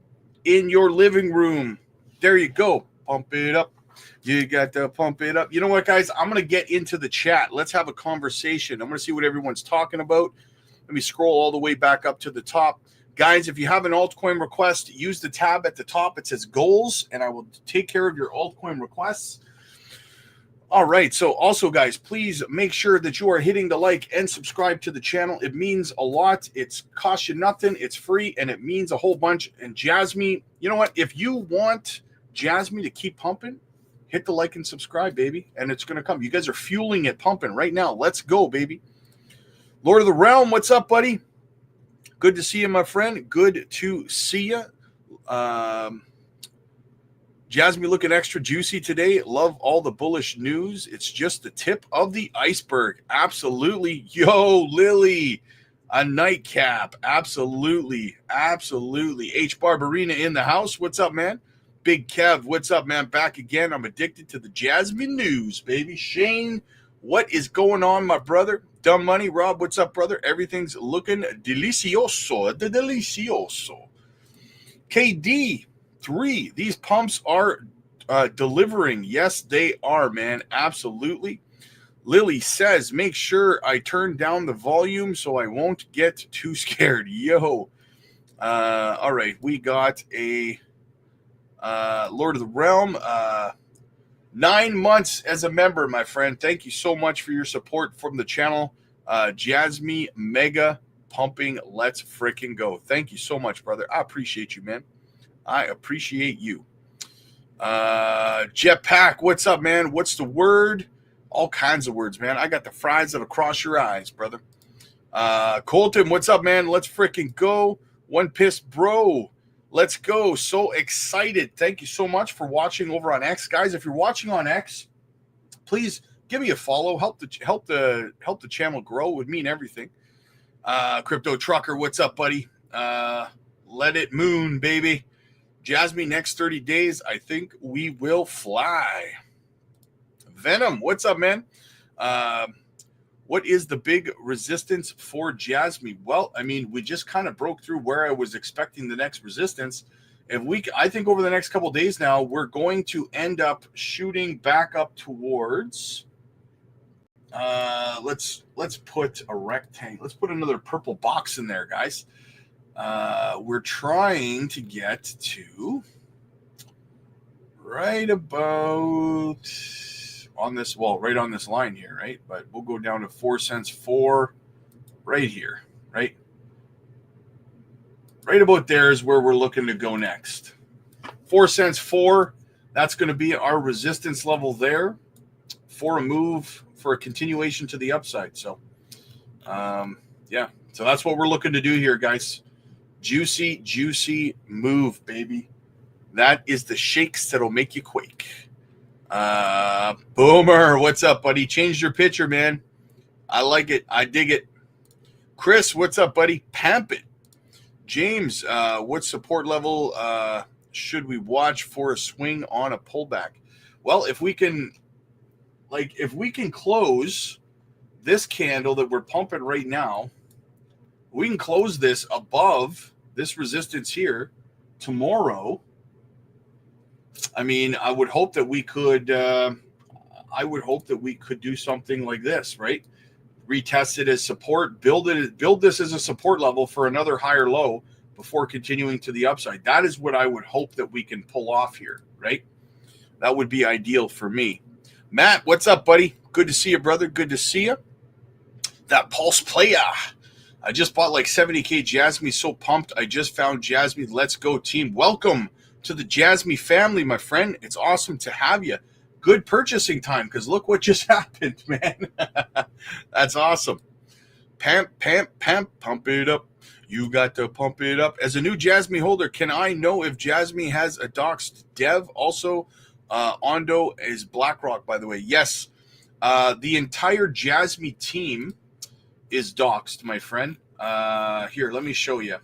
In your living room. There you go. Pump it up. You got to pump it up. You know what, guys? I'm going to get into the chat. Let's have a conversation. I'm going to see what everyone's talking about. Let me scroll all the way back up to the top. Guys, if you have an altcoin request, use the tab at the top. It says goals, and I will take care of your altcoin requests. All right. So also, guys, please make sure that you are hitting the like and subscribe to the channel. It means a lot. It's cost you nothing. It's free, and it means a whole bunch. And Jasmy, you know what? If you want Jasmy to keep pumping, hit the like and subscribe, baby, and it's going to come. You guys are fueling it pumping right now. Let's go, baby. Lord of the Realm, what's up, buddy? Good to see you, my friend. Good to see you. Jasmy looking extra juicy today. Love all the bullish news. It's just the tip of the iceberg. Absolutely. Yo, Lily, a nightcap. Absolutely. Absolutely. H. Barbarina in the house. What's up, man? Big Kev, what's up, man? Back again. I'm addicted to the Jasmy news, baby. Shane, what is going on, my brother? Dumb Money, Rob, what's up, brother? Everything's looking delicioso. Delicioso. KD, 3. These pumps are delivering. Yes, they are, man. Absolutely. Lily says, make sure I turn down the volume so I won't get too scared. Yo. All right. We got a Lord of the Realm. 9 months as a member, my friend. Thank you so much for your support from the channel. Jasmy, mega pumping. Let's freaking go. Thank you so much, brother. I appreciate you, man. I appreciate you. Jetpack, what's up, man? What's the word? All kinds of words, man. I got the fries that'll cross your eyes, brother. Colton, what's up, man? Let's freaking go. One Piss Bro. Let's go. So excited. Thank you so much for watching over on X. Guys, if you're watching on X, please give me a follow. Help the channel grow. It would mean everything. Crypto Trucker, what's up, buddy? Let it moon, baby. Jasmy, next 30 days, I think we will fly. Venom, what's up, man? What is the big resistance for Jasmy? Well, I mean, we just kind of broke through where I was expecting the next resistance. I think over the next couple of days now, we're going to end up shooting back up towards. Let's put a rectangle. Let's put another purple box in there, guys. We're trying to get to right about on this, right on this line here, right? But we'll go down to 4 cents 4 right here, right? Right about there is where we're looking to go next. 4 cents 4, that's going to be our resistance level there for a move, for a continuation to the upside. So, yeah, so that's what we're looking to do here, guys. Juicy, juicy move, baby. That is the shakes that'll make you quake. Boomer, what's up, buddy? Changed your picture, man. I like it. I dig it. Chris, what's up, buddy? Pamp it. James, what support level should we watch for a swing on a pullback? Well, if we can close this candle that we're pumping right now, we can close this above this resistance here tomorrow. I mean, I would hope that we could do something like this, right? Retest it as support, build this as a support level for another higher low before continuing to the upside. That is what I would hope that we can pull off here, right? That would be ideal for me. Matt, what's up, buddy? Good to see you, brother. Good to see you. That Pulse player. I just bought like 70K Jasmy. So pumped. I just found Jasmy. Let's go, team. Welcome to the Jasmy family, my friend. It's awesome to have you. Good purchasing time, because look what just happened, man. That's awesome. Pump it up. You got to pump it up. As a new Jasmy holder, can I know if Jasmy has a doxed dev? Also, Ondo is BlackRock, by the way. Yes. The entire Jasmy team is doxed, my friend. Here, let me show you.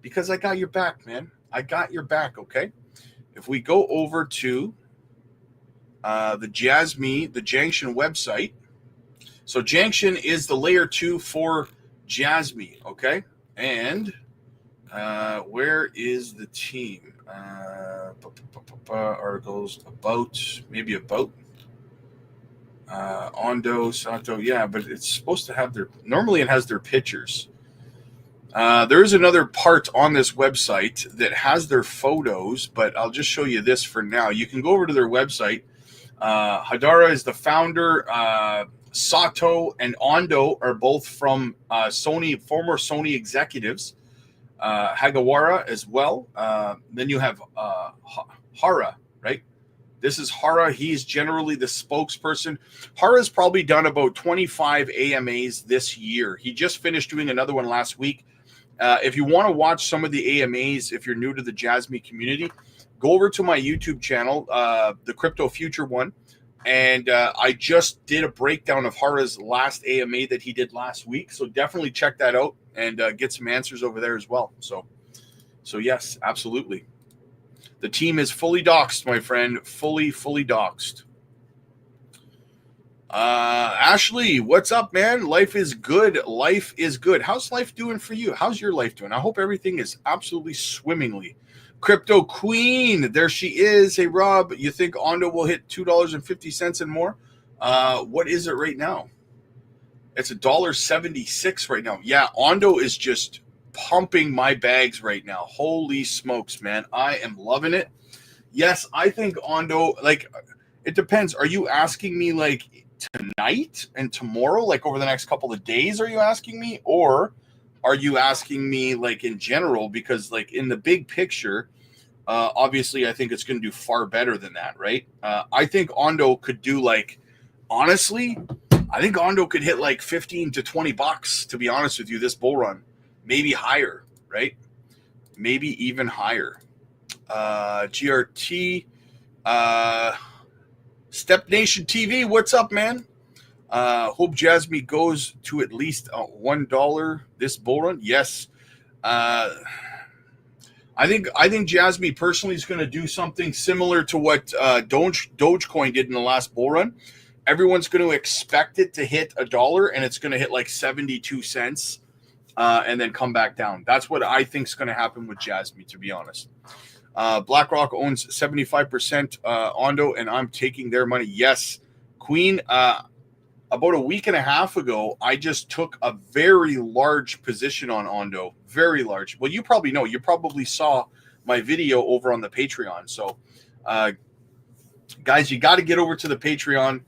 Because I got your back, man. I got your back, okay? If we go over to the Janction website. So Janction is the layer 2 for Jasmy, okay? And where is the team? Articles about, maybe about. Ondo, Sato, yeah, but it's supposed to have their, normally it has their pictures. There is another part on this website that has their photos, but I'll just show you this for now. You can go over to their website. Hadara is the founder. Sato and Ondo are both from Sony, former Sony executives. Hagawara as well. Then you have Hara, right? This is Hara. He's generally the spokesperson. Hara's probably done about 25 AMAs this year. He just finished doing another one last week. If you want to watch some of the AMAs, if you're new to the Jasmy community, go over to my YouTube channel, the Crypto Future one. And I just did a breakdown of Hara's last AMA that he did last week. So definitely check that out and get some answers over there as well. So yes, absolutely. The team is fully doxed, my friend. Fully doxed. Ashley, what's up, man? Life is good. Life is good. How's life doing for you? How's your life doing? I hope everything is absolutely swimmingly. Crypto Queen, there she is. Hey, Rob, you think Ondo will hit $2.50 and more? What is it right now? It's $1.76 right now. Yeah, Ondo is just pumping my bags right now. Holy smokes, man. I am loving it. Yes, I think Ondo, like, it depends. Are you asking me, like, tonight and tomorrow, like over the next couple of days, are you asking me? Or are you asking me, like, in general? Because, like, in the big picture, obviously, I think it's going to do far better than that, right? I think Ondo could do, like, honestly, I think Ondo could hit like 15 to 20 bucks, to be honest with you, this bull run. Maybe higher, right? Maybe even higher. GRT, Step Nation TV, what's up, man? Hope Jasmy goes to at least $1 this bull run. Yes. I think Jasmy personally is going to do something similar to what Dogecoin did in the last bull run. Everyone's going to expect it to hit $1, and it's going to hit like 72 cents and then come back down. That's what I think is going to happen with Jasmy, to be honest. BlackRock owns 75% Ondo, and I'm taking their money. Yes, Queen. About a week and a half ago, I just took a very large position on Ondo. Very large. Well, you probably know. You probably saw my video over on the Patreon. So, guys, you got to get over to the Patreon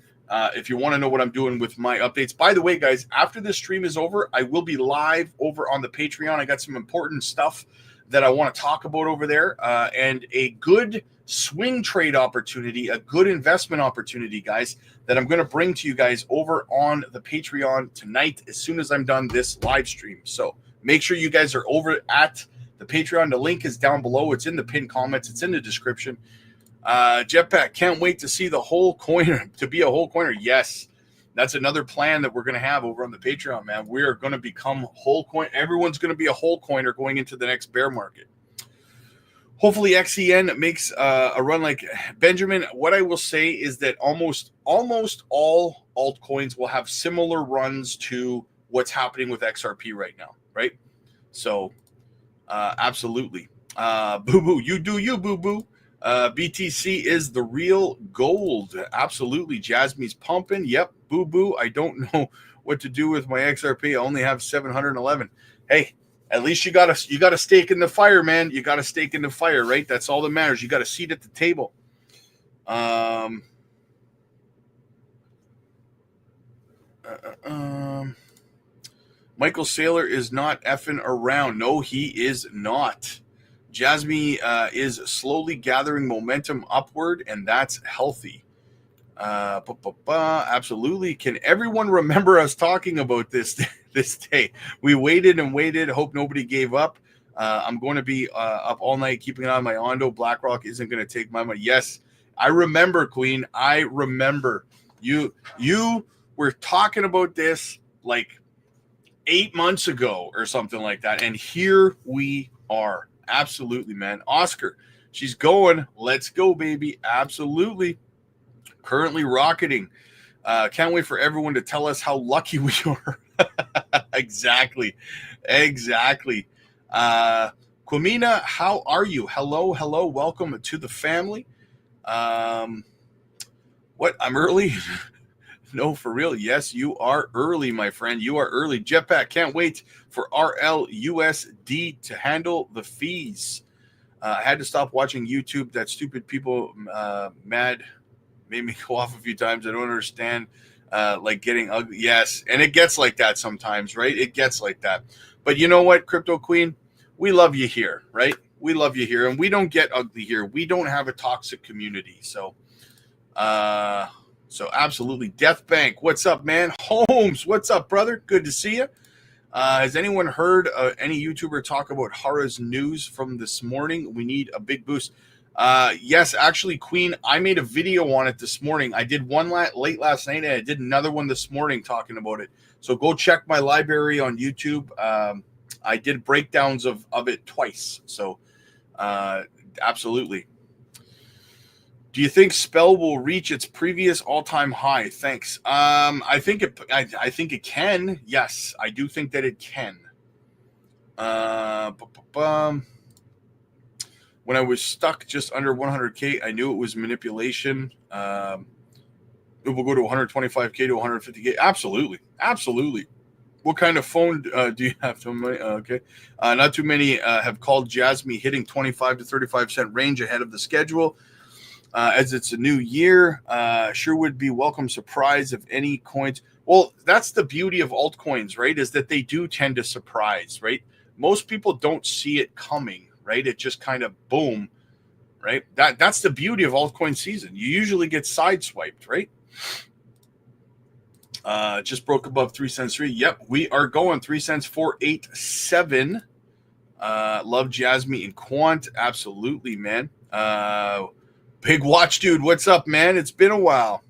if you want to know what I'm doing with my updates. By the way, guys, after this stream is over, I will be live over on the Patreon. I got some important stuff that I want to talk about over there, and a good swing trade opportunity, a good investment opportunity, guys, that I'm going to bring to you guys over on the Patreon tonight as soon as I'm done this live stream. So make sure you guys are over at the Patreon. The link is down below. It's in the pinned comments. It's in the description. Jetpack, can't wait to see the whole coiner, to be a whole coiner. Yes, that's another plan that we're going to have over on the Patreon, man. We are going to become whole coin. Everyone's going to be a whole coiner going into the next bear market. Hopefully XEN makes a run like Benjamin. What I will say is that almost all altcoins will have similar runs to what's happening with XRP right now, right? So absolutely. Boo-boo, you do you, boo-boo. BTC is the real gold. Absolutely. Jasmy's pumping. Yep. Boo-boo. I don't know what to do with my XRP. I only have 711. Hey, at least you got a stake in the fire, man. You got a stake in the fire, right? That's all that matters. You got a seat at the table. Michael Saylor is not effing around. No, he is not. Jasmy is slowly gathering momentum upward, and that's healthy. Absolutely. Can everyone remember us talking about this day? We waited and waited. Hope nobody gave up. I'm going to be up all night keeping an eye on my Ondo. BlackRock isn't going to take my money. Yes, I remember, Queen. I remember. You were talking about this like 8 months ago or something like that, and here we are. Absolutely, man. Oscar, she's going. Let's go, baby. Absolutely. Currently rocketing. Can't wait for everyone to tell us how lucky we are. Exactly. Kwamina, how are you? Hello. Welcome to the family. What? I'm early. No, for real. Yes, you are early, my friend. You are early. Jetpack, can't wait for RLUSD to handle the fees. I had to stop watching YouTube. That stupid people mad made me go off a few times. I don't understand. Like getting ugly. Yes, and it gets like that sometimes, right? It gets like that. But you know what, Crypto Queen? We love you here, right? We love you here, and we don't get ugly here. We don't have a toxic community. So absolutely. Death Bank, what's up, man? Holmes, what's up, brother? Good to see you. Has anyone heard any YouTuber talk about Hara's news from this morning? We need a big boost. Yes, actually, Queen, I made a video on it this morning. I did one late last night, and I did another one this morning talking about it. So go check my library on YouTube. I did breakdowns of it twice. So absolutely. Do you think Spell will reach its previous all-time high? Thanks. I think it can. Yes, I do think that it can. When I was stuck just under 100K, I knew it was manipulation. It will go to 125K to 150K. Absolutely. Absolutely. What kind of phone do you have? Okay. Not too many have called Jasmy hitting 25 to 35 cent range ahead of the schedule. As it's a new year, sure would be welcome surprise if any coins. Well, that's the beauty of altcoins, right? Is that they do tend to surprise, right? Most people don't see it coming, right? It just kind of boom, right? That's the beauty of altcoin season. You usually get sideswiped, right? Just broke above 3 cents 3. Yep, we are going 3 cents 487. Love Jasmy and Quant, absolutely, man. Big Watch Dude, what's up, man? It's been a while.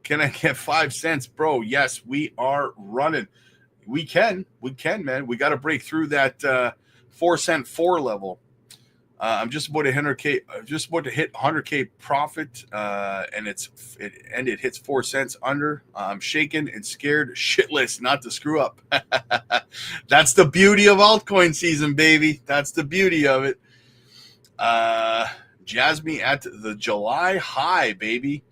Can I get 5 cents, bro? Yes, we are running. We can, man. We got to break through that 4 cent 4 level. I'm just about to 100K. Just about to hit 100K profit, and it hits 4 cents under. I'm shaking and scared shitless not to screw up. That's the beauty of altcoin season, baby. That's the beauty of it. Jasmy at the July high, baby.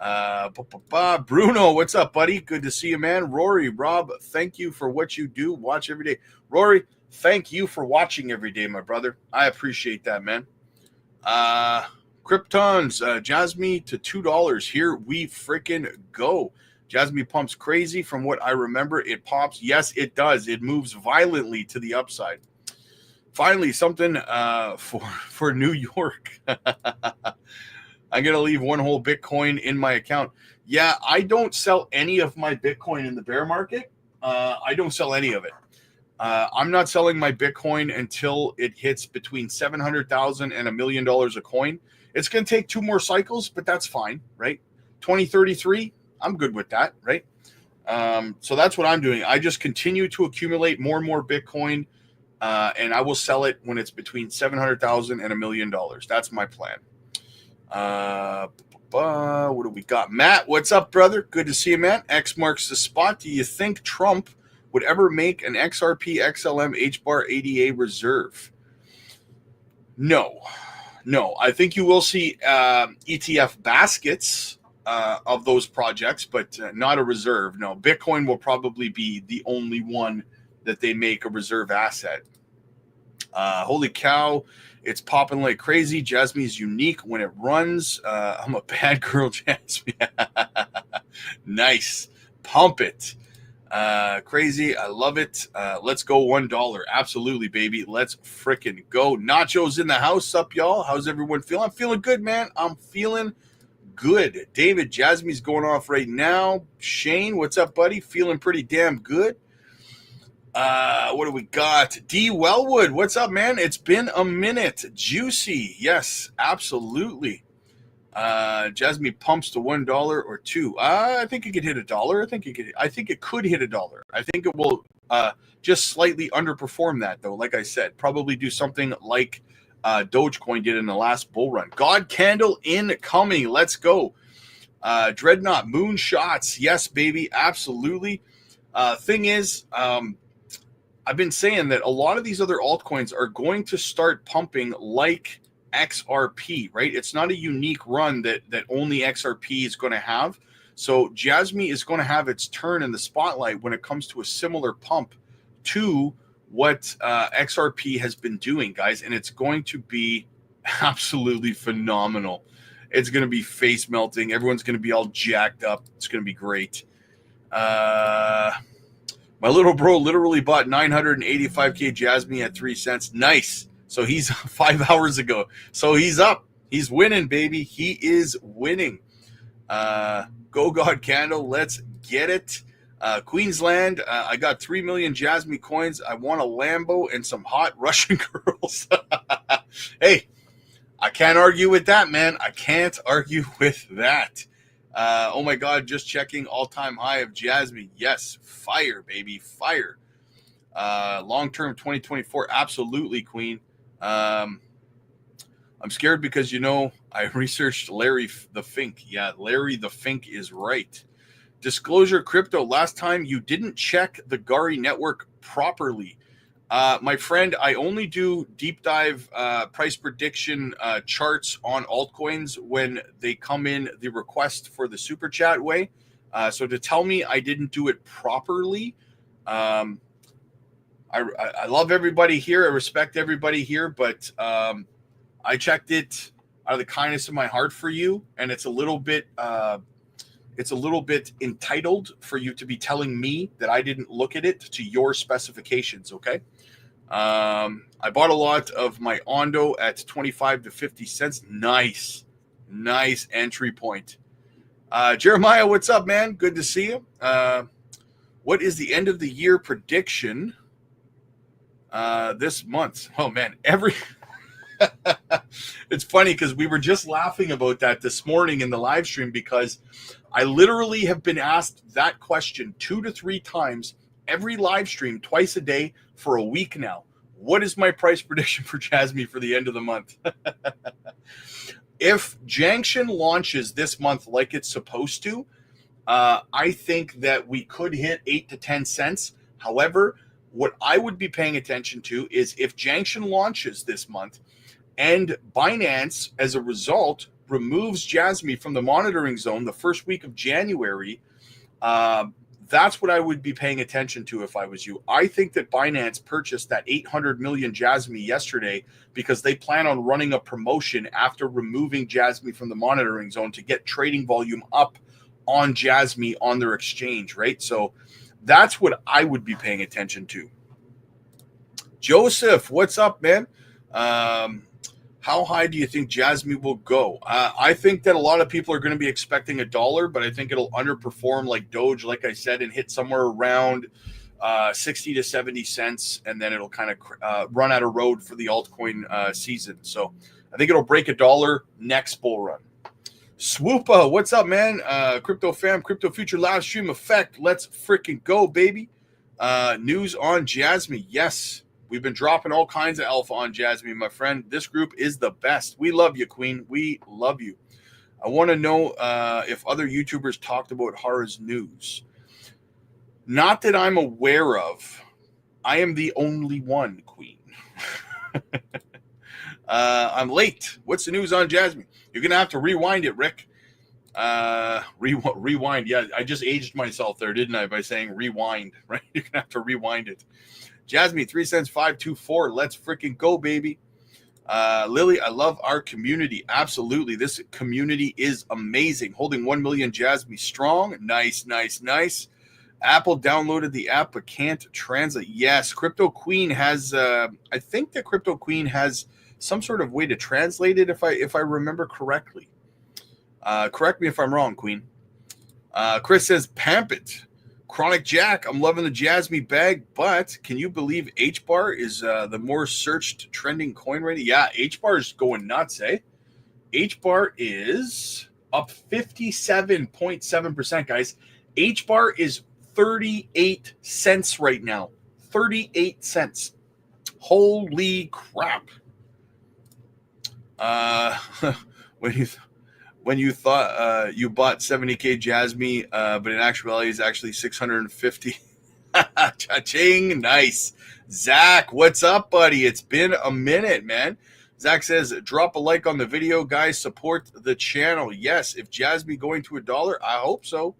Bruno, what's up, buddy? Good to see you, man. Rory, Rob, thank you for what you do. Watch every day. Rory, thank you for watching every day, my brother. I appreciate that, man. Kryptons, Jasmy to $2. Here we freaking go. Jasmy pumps crazy. From what I remember, it pops. Yes, it does. It moves violently to the upside. Finally, something for New York. I'm going to leave one whole Bitcoin in my account. Yeah, I don't sell any of my Bitcoin in the bear market. I don't sell any of it. I'm not selling my Bitcoin until it hits between $700,000 and $1 million a coin. It's going to take 2 more cycles, but that's fine, right? 2033, I'm good with that, right? So that's what I'm doing. I just continue to accumulate more and more Bitcoin, and I will sell it when it's between $700,000 and $1 million. That's my plan. What do we got? Matt, what's up, brother? Good to see you, man. X marks the spot. Do you think Trump would ever make an XRP XLM HBAR ADA reserve? No. I think you will see ETF baskets of those projects, but not a reserve. No, Bitcoin will probably be the only one that they make a reserve asset. Holy cow, it's popping like crazy. Jasmy's unique when it runs. I'm a bad girl, Jasmy. Nice. Pump it. Crazy. I love it. Let's go $1. Absolutely, baby. Let's frickin' go. Nacho's in the house. Up, y'all. How's everyone feeling? I'm feeling good, man. I'm feeling good. David, Jasmy's going off right now. Shane, what's up, buddy? Feeling pretty damn good. What do we got? D Wellwood, what's up, man? It's been a minute. Juicy. Yes, absolutely. Jasmy pumps to $1 or $2. I think it could hit $1. I think it could hit $1. I think it will just slightly underperform that, though. Like I said, probably do something like Dogecoin did in the last bull run. God candle incoming. Let's go. Dreadnought moonshots. Yes, baby. Absolutely. Thing is, I've been saying that a lot of these other altcoins are going to start pumping like XRP, right? It's not a unique run that only XRP is going to have. So Jasmy is going to have its turn in the spotlight when it comes to a similar pump to what XRP has been doing, guys. And it's going to be absolutely phenomenal. It's going to be face melting. Everyone's going to be all jacked up. It's going to be great. My little bro literally bought 985K Jasmy at 3 cents. Nice. So he's 5 hours ago. So he's up. He's winning, baby. He is winning. Go God Candle. Let's get it. Queensland, I got 3 million Jasmy coins. I want a Lambo and some hot Russian girls. Hey, I can't argue with that, man. I can't argue with that. Oh my God, just checking all-time high of Jasmy. Yes, fire, baby, fire. Long-term 2024, absolutely, Queen. I'm scared because, you know, I researched Larry the Fink. Yeah, Larry the Fink is right. Disclosure Crypto, last time you didn't check the Gari network properly. My friend, I only do deep dive price prediction charts on altcoins when they come in the request for the super chat way. So to tell me I didn't do it properly, I love everybody here. I respect everybody here, but I checked it out of the kindness of my heart for you, and it's a little bit entitled for you to be telling me that I didn't look at it to your specifications. Okay. I bought a lot of my Ondo at 25 to 50 cents. Nice entry point. Jeremiah, what's up, man? Good to see you. What is the end of the year prediction this month? Oh man, it's funny because we were just laughing about that this morning in the live stream, because I literally have been asked that question 2 to 3 times every live stream, twice a day for a week now. What is my price prediction for Jasmy for the end of the month? If Junction launches this month like it's supposed to, I think that we could hit 8 to 10 cents. However, what I would be paying attention to is if Junction launches this month and Binance, as a result, removes Jasmy from the monitoring zone the first week of January, that's what I would be paying attention to if I was you. I think that Binance purchased that 800 million Jasmy yesterday because they plan on running a promotion after removing Jasmy from the monitoring zone to get trading volume up on Jasmy on their exchange, right? So that's what I would be paying attention to. Joseph, what's up, man? How high do you think Jasmy will go? I think that a lot of people are going to be expecting $1, but I think it'll underperform like Doge, like I said, and hit somewhere around 60 to 70 cents, and then it'll kind of run out of road for the altcoin season. So I think it'll break $1 next bull run. Swoopa, what's up, man? Crypto fam, Crypto Future live stream effect. Let's freaking go, baby. News on Jasmy. Yes. We've been dropping all kinds of alpha on Jasmy, my friend. This group is the best. We love you, Queen. We love you. I want to know if other YouTubers talked about Hara's news. Not that I'm aware of. I am the only one, Queen. I'm late. What's the news on Jasmy? You're going to have to rewind it, Rick. Rewind. Yeah, I just aged myself there, didn't I, by saying rewind, right? You're going to have to rewind it. Jasmy, 3 cents, 524. Let's freaking go, baby. Lily, I love our community. Absolutely. This community is amazing. Holding 1 million Jasmy strong. Nice. Apple downloaded the app but can't translate. Yes, Crypto Queen has, I think that Crypto Queen has some sort of way to translate it if I remember correctly. Correct me if I'm wrong, Queen. Chris says, pamp it. Chronic Jack, I'm loving the Jasmy bag, but can you believe HBAR is the more searched trending coin right now? Yeah, HBAR is going nuts, eh? HBAR is up 57.7%, guys. HBAR is 38 cents right now. 38 cents. Holy crap. When you thought you bought 70K Jasmy, but in actuality is actually 650. Cha-ching, nice. Zach, what's up, buddy? It's been a minute, man. Zach says, drop a like on the video, guys. Support the channel. Yes, if Jasmy going to $1, I hope so.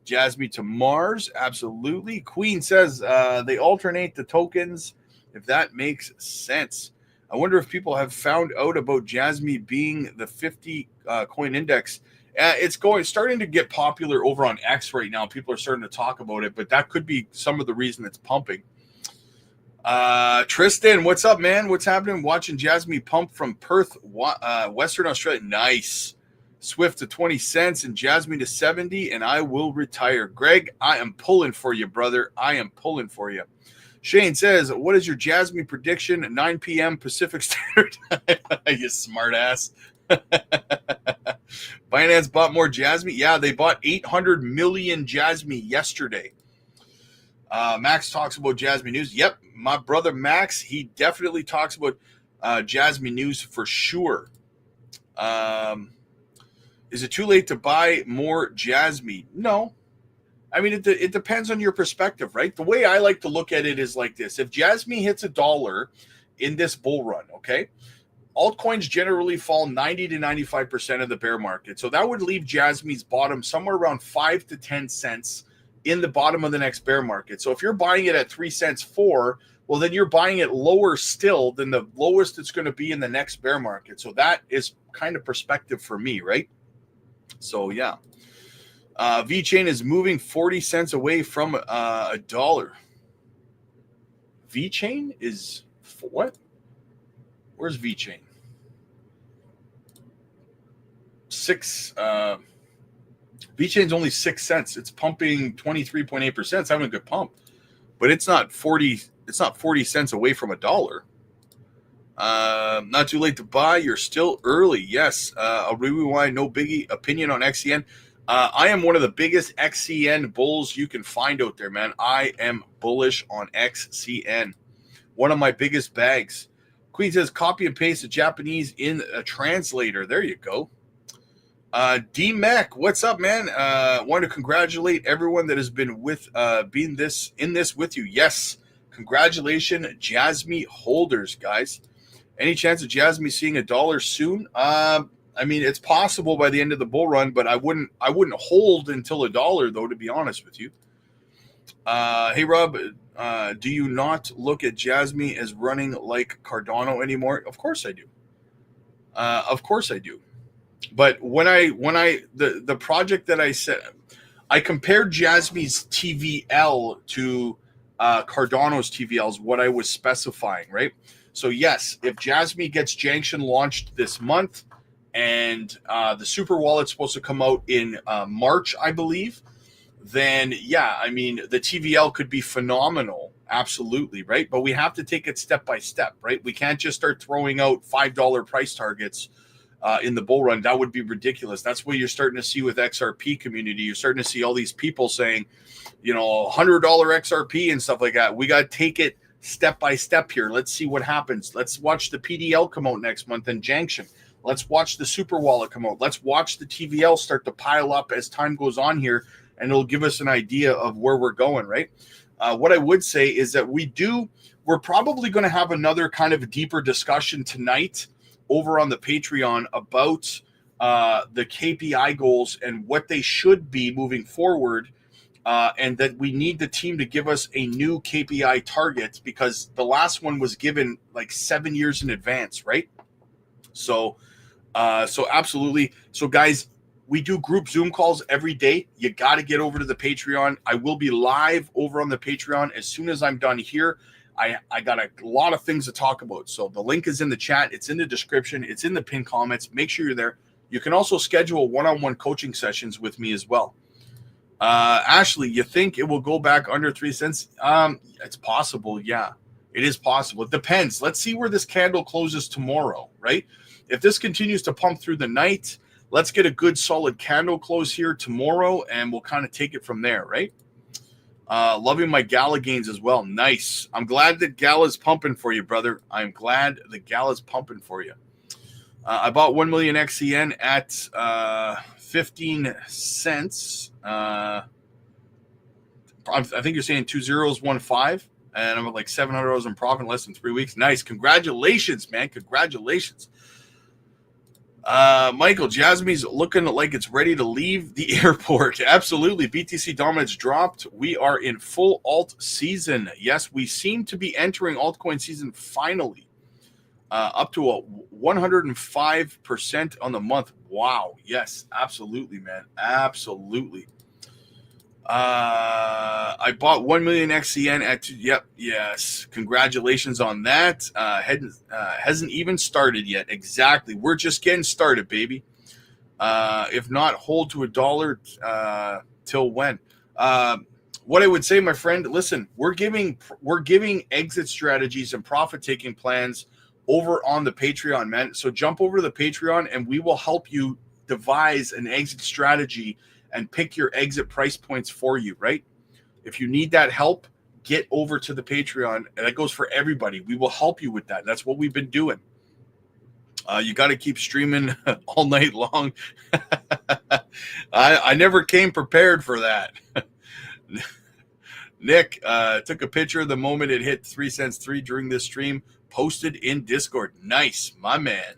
Jasmy to Mars, absolutely. Queen says they alternate the tokens, if that makes sense. I wonder if people have found out about Jasmy being the 50 coin index. It's starting to get popular over on X right now. People are starting to talk about it, but that could be some of the reason it's pumping. Tristan, what's up, man? What's happening? Watching Jasmy pump from Perth, Western Australia. Nice. Swift to 20 cents and Jasmy to 70, and I will retire. Greg, I am pulling for you, brother. I am pulling for you. Shane says, what is your Jasmy prediction at 9 p.m. Pacific Standard Time? You smart ass. Binance bought more Jasmy. Yeah, they bought 800 million Jasmy yesterday. Max talks about Jasmy news. Yep, my brother Max, he definitely talks about Jasmy news for sure. Is it too late to buy more Jasmy? No. I mean, it depends on your perspective, right? The way I like to look at it is like this. If Jasmy hits $1 in this bull run, okay, altcoins generally fall 90 to 95% of the bear market. So that would leave Jasmy's bottom somewhere around 5 to 10 cents in the bottom of the next bear market. So if you're buying it at 3 cents 4, well, then you're buying it lower still than the lowest it's going to be in the next bear market. So that is kind of perspective for me, right? So, yeah. VeChain is moving 40 cents away from $1. VeChain is what? Where's VeChain? 6. VeChain's only 6 cents. It's pumping 23.8%. It's having a good pump, but it's not 40. It's not 40 cents away from $1. Not too late to buy. You're still early. Yes. A rewind, no biggie. Opinion on XCN. I am one of the biggest XCN bulls you can find out there, man. I am bullish on XCN. One of my biggest bags. Queen says, copy and paste the Japanese in a translator. There you go. D-Mac, what's up, man? Want to congratulate everyone that has been with being in this with you. Yes. Congratulations, Jasmy holders, guys. Any chance of Jasmy seeing $1 soon? I mean, it's possible by the end of the bull run, but I wouldn't hold until $1, though, to be honest with you. Hey, Rob, do you not look at Jasmy as running like Cardano anymore? Of course I do. Of course I do. But the project that I said, I compared Jasmy's TVL to Cardano's TVLs, what I was specifying, right? So yes, if Jasmy gets Junction launched this month, and the super wallet's supposed to come out in March, I believe, then yeah, I mean, the TVL could be phenomenal. Absolutely, right? But we have to take it step by step, right? We can't just start throwing out $5 price targets in the bull run. That would be ridiculous. That's what you're starting to see with XRP community. You're starting to see all these people saying, you know, $100 XRP and stuff like that. We got to take it step by step here. Let's see what happens. Let's watch the PDL come out next month in Junction. Let's watch the super wallet come out. Let's watch the TVL start to pile up as time goes on here, and it'll give us an idea of where we're going, right? What I would say is that we're probably going to have another kind of deeper discussion tonight over on the Patreon about the KPI goals and what they should be moving forward, and that we need the team to give us a new KPI target, because the last one was given like 7 years in advance, right? So absolutely. So guys, we do group Zoom calls every day. You got to get over to the Patreon. I will be live over on the Patreon as soon as I'm done here. I got a lot of things to talk about. So the link is in the chat. It's in the description. It's in the pinned comments. Make sure you're there. You can also schedule one-on-one coaching sessions with me as well. Ashley, you think it will go back under 3 cents? It's possible. Yeah, it is possible. It depends. Let's see where this candle closes tomorrow, right? If this continues to pump through the night, let's get a good solid candle close here tomorrow, and we'll kind of take it from there, right? Loving my Gala gains as well. Nice. I'm glad that Gala's pumping for you, brother. I'm glad the Gala's pumping for you. I bought 1 million XCN at 15 cents. I think you're saying 2015. and I'm at like $700 in profit in less than 3 weeks. Nice. Congratulations, man. Congratulations. Michael, Jasmy's looking like it's ready to leave the airport. Absolutely. BTC dominance dropped. We are in full alt season. Yes, we seem to be entering altcoin season finally. Up to a 105% on the month. Wow. Yes, absolutely, man. Absolutely. I bought 1 million XCN at yep, yes. Congratulations on that. Hasn't even started yet. Exactly. We're just getting started, baby. If not, hold to $1 till when? What I would say, my friend, listen, we're giving exit strategies and profit taking plans over on the Patreon, man. So jump over to the Patreon and we will help you devise an exit strategy and pick your exit price points for you, right? If you need that help, get over to the Patreon. And that goes for everybody. We will help you with that. That's what we've been doing. You got to keep streaming all night long. I never came prepared for that. Nick took a picture the moment it hit 3 cents 3 during this stream, posted in Discord. Nice, my man.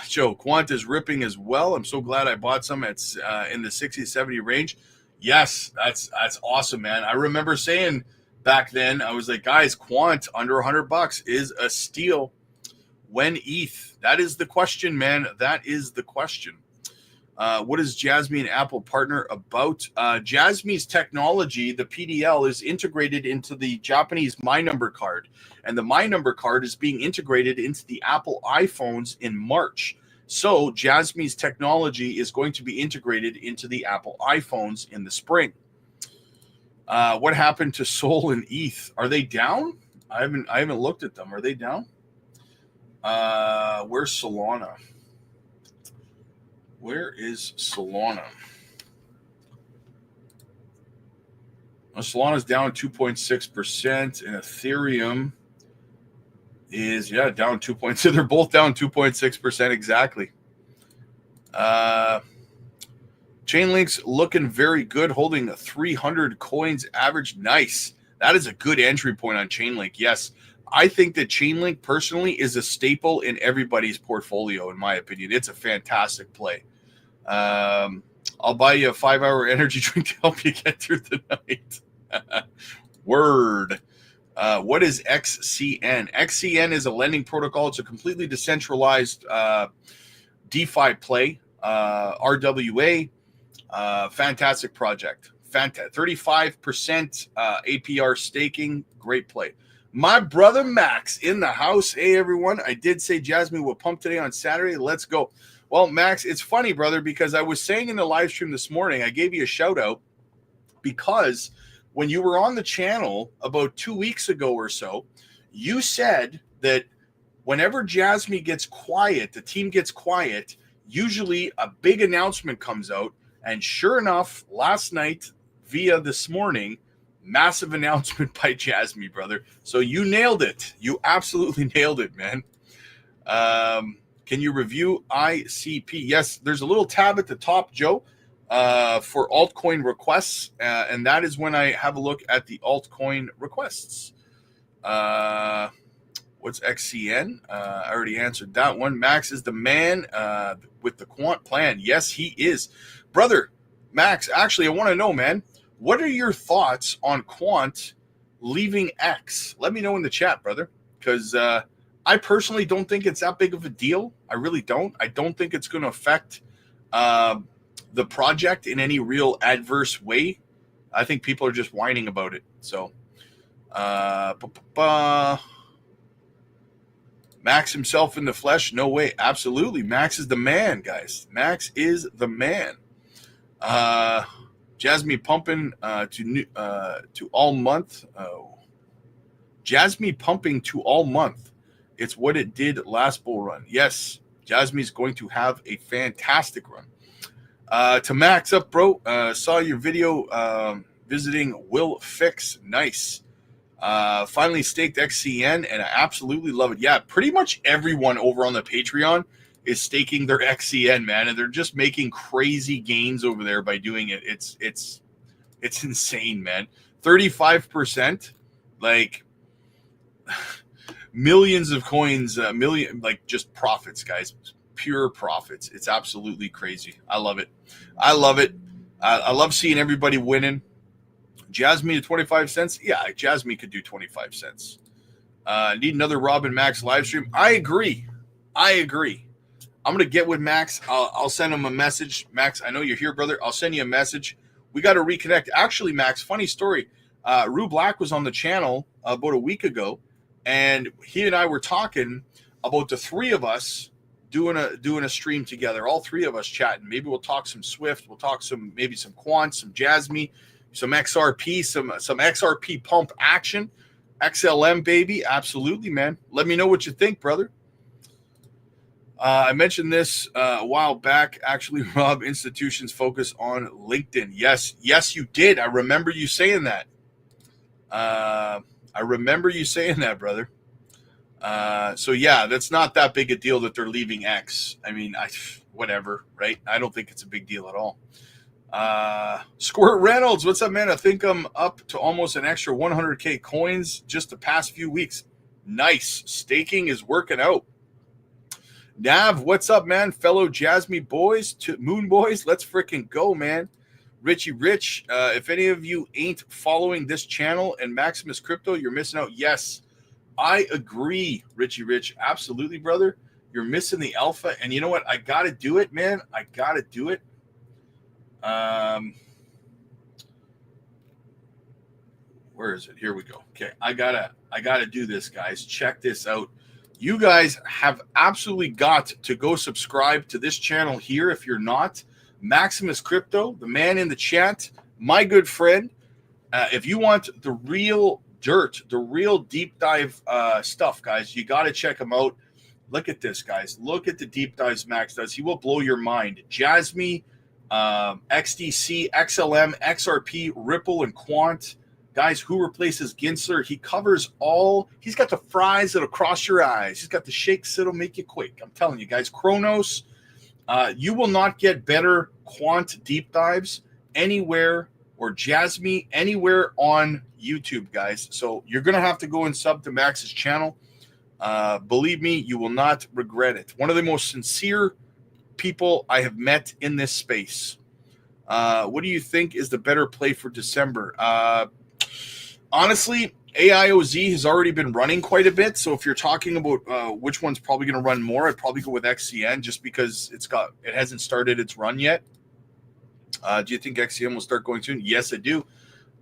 Joe, Quant is ripping as well. I'm so glad I bought some. It's in the 60, 70 range. Yes, that's awesome, man. I remember saying back then, I was like, guys, Quant under $100 is a steal. When ETH? That is the question, man. That is the question. What is Jasmy and Apple partner about? Jasmy's technology, the PDL, is integrated into the Japanese My Number card. And the My Number card is being integrated into the Apple iPhones in March. So Jasmy's technology is going to be integrated into the Apple iPhones in the spring. What happened to Sol and ETH? Are they down? I haven't looked at them. Are they down? Where's Solana? Where is Solana? Solana's down 2.6%, and Ethereum is down 2.6%. They're both down 2.6% exactly. Chainlink's looking very good, holding 300 coins average. Nice. That is a good entry point on Chainlink. Yes, I think that Chainlink personally is a staple in everybody's portfolio. In my opinion, it's a fantastic play. I'll buy you a 5-hour energy drink to help you get through the night. Word. What is XCN? XCN is a lending protocol. It's a completely decentralized DeFi play. RWA. Fantastic project. 35% APR staking. Great play. My brother Max in the house. Hey, everyone. I did say Jasmy will pump today on Saturday. Let's go. Well, Max, it's funny, brother, because I was saying in the live stream this morning, I gave you a shout out because when you were on the channel about 2 weeks ago or so, you said that whenever Jasmy gets quiet, the team gets quiet, usually a big announcement comes out. And sure enough, last night via this morning, massive announcement by Jasmy, brother. So you nailed it. You absolutely nailed it, man. Can you review ICP? Yes, there's a little tab at the top, Joe, for altcoin requests, and that is when I have a look at the altcoin requests. What's XCN? I already answered that one. Max is the man with the quant plan. Yes, he is. Brother, Max, actually, I want to know, man, what are your thoughts on quant leaving X? Let me know in the chat, brother, because I personally don't think it's that big of a deal. I really don't. I don't think it's going to affect the project in any real adverse way. I think people are just whining about it. So, Max himself in the flesh? No way. Absolutely. Max is the man, guys. Max is the man. Jasmy pumping to all month. Jasmy pumping to all month. It's what it did last bull run. Yes, Jasmy's going to have a fantastic run. To Max up, bro. Saw your video visiting Will Fix. Nice. Finally staked XCN, and I absolutely love it. Yeah, pretty much everyone over on the Patreon is staking their XCN, man, and they're just making crazy gains over there by doing it. It's insane, man. 35%. Like millions of coins, like just profits, guys, pure profits. It's absolutely crazy. I love it. I love it. I love seeing everybody winning. Jasmy to 25 cents. Yeah, Jasmy could do 25 cents. Need another Robin Max live stream. I agree. I'm going to get with Max. I'll send him a message. Max, I know you're here, brother. I'll send you a message. We got to reconnect. Actually, Max, funny story. Rue Black was on the channel about a week ago, and he and I were talking about the three of us doing a stream together. All three of us chatting. Maybe we'll talk some Swift. We'll talk maybe some Quant, some Jasmy, some XRP, some XRP pump action, XLM, baby. Absolutely, man. Let me know what you think, brother. I mentioned this a while back. Actually, Rob, institutions focus on LinkedIn. Yes, you did. I remember you saying that. Brother. So yeah, that's not that big a deal that they're leaving X. I mean, whatever, right? I don't think it's a big deal at all. Squirt Reynolds, what's up, man? I think I'm up to almost an extra 100K coins just the past few weeks. Nice. Staking is working out. Nav, what's up, man? Fellow Jasmy boys, Moon boys, let's freaking go, man. Richie Rich, if any of you ain't following this channel and Maximus Crypto, you're missing out. Yes, I agree, Richie Rich. Absolutely, brother. You're missing the alpha. And you know what? I got to do it, man. I got to do it. Where is it? Here we go. Okay, I gotta do this, guys. Check this out. You guys have absolutely got to go subscribe to this channel here if you're not. Maximus Crypto, the man in the chat, my good friend. If you want the real dirt, the real deep dive stuff, guys, you got to check him out. Look at this, guys. Look at the deep dives Max does. He will blow your mind. Jasmy, XDC, XLM, XRP, Ripple, and Quant. Guys, who replaces Gensler? He covers all. He's got the fries that'll cross your eyes. He's got the shakes that'll make you quake. I'm telling you, guys. Chronos, you will not get better Quant deep dives anywhere, or Jasmy anywhere on YouTube, guys. So you're going to have to go and sub to Max's channel. Believe me, you will not regret it. One of the most sincere people I have met in this space. What do you think is the better play for December? Honestly, AIOZ has already been running quite a bit. So if you're talking about which one's probably going to run more, I'd probably go with XCN just because it hasn't started its run yet. Do you think XCN will start going soon? Yes, I do.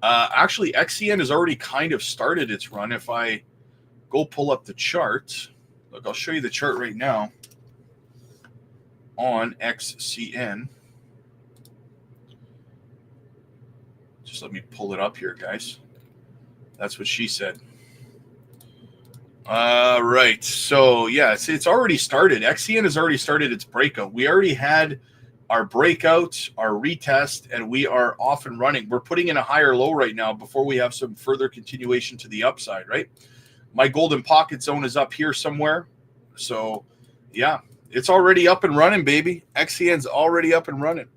Actually, XCN has already kind of started its run. If I go pull up the chart, look, I'll show you the chart right now on XCN. Just let me pull it up here, guys. That's what she said. Right. So, yeah, it's already started. XCN has already started its breakout. We already had our breakout, our retest, and we are off and running. We're putting in a higher low right now before we have some further continuation to the upside, right? My golden pocket zone is up here somewhere. So, yeah, it's already up and running, baby. XCN's already up and running.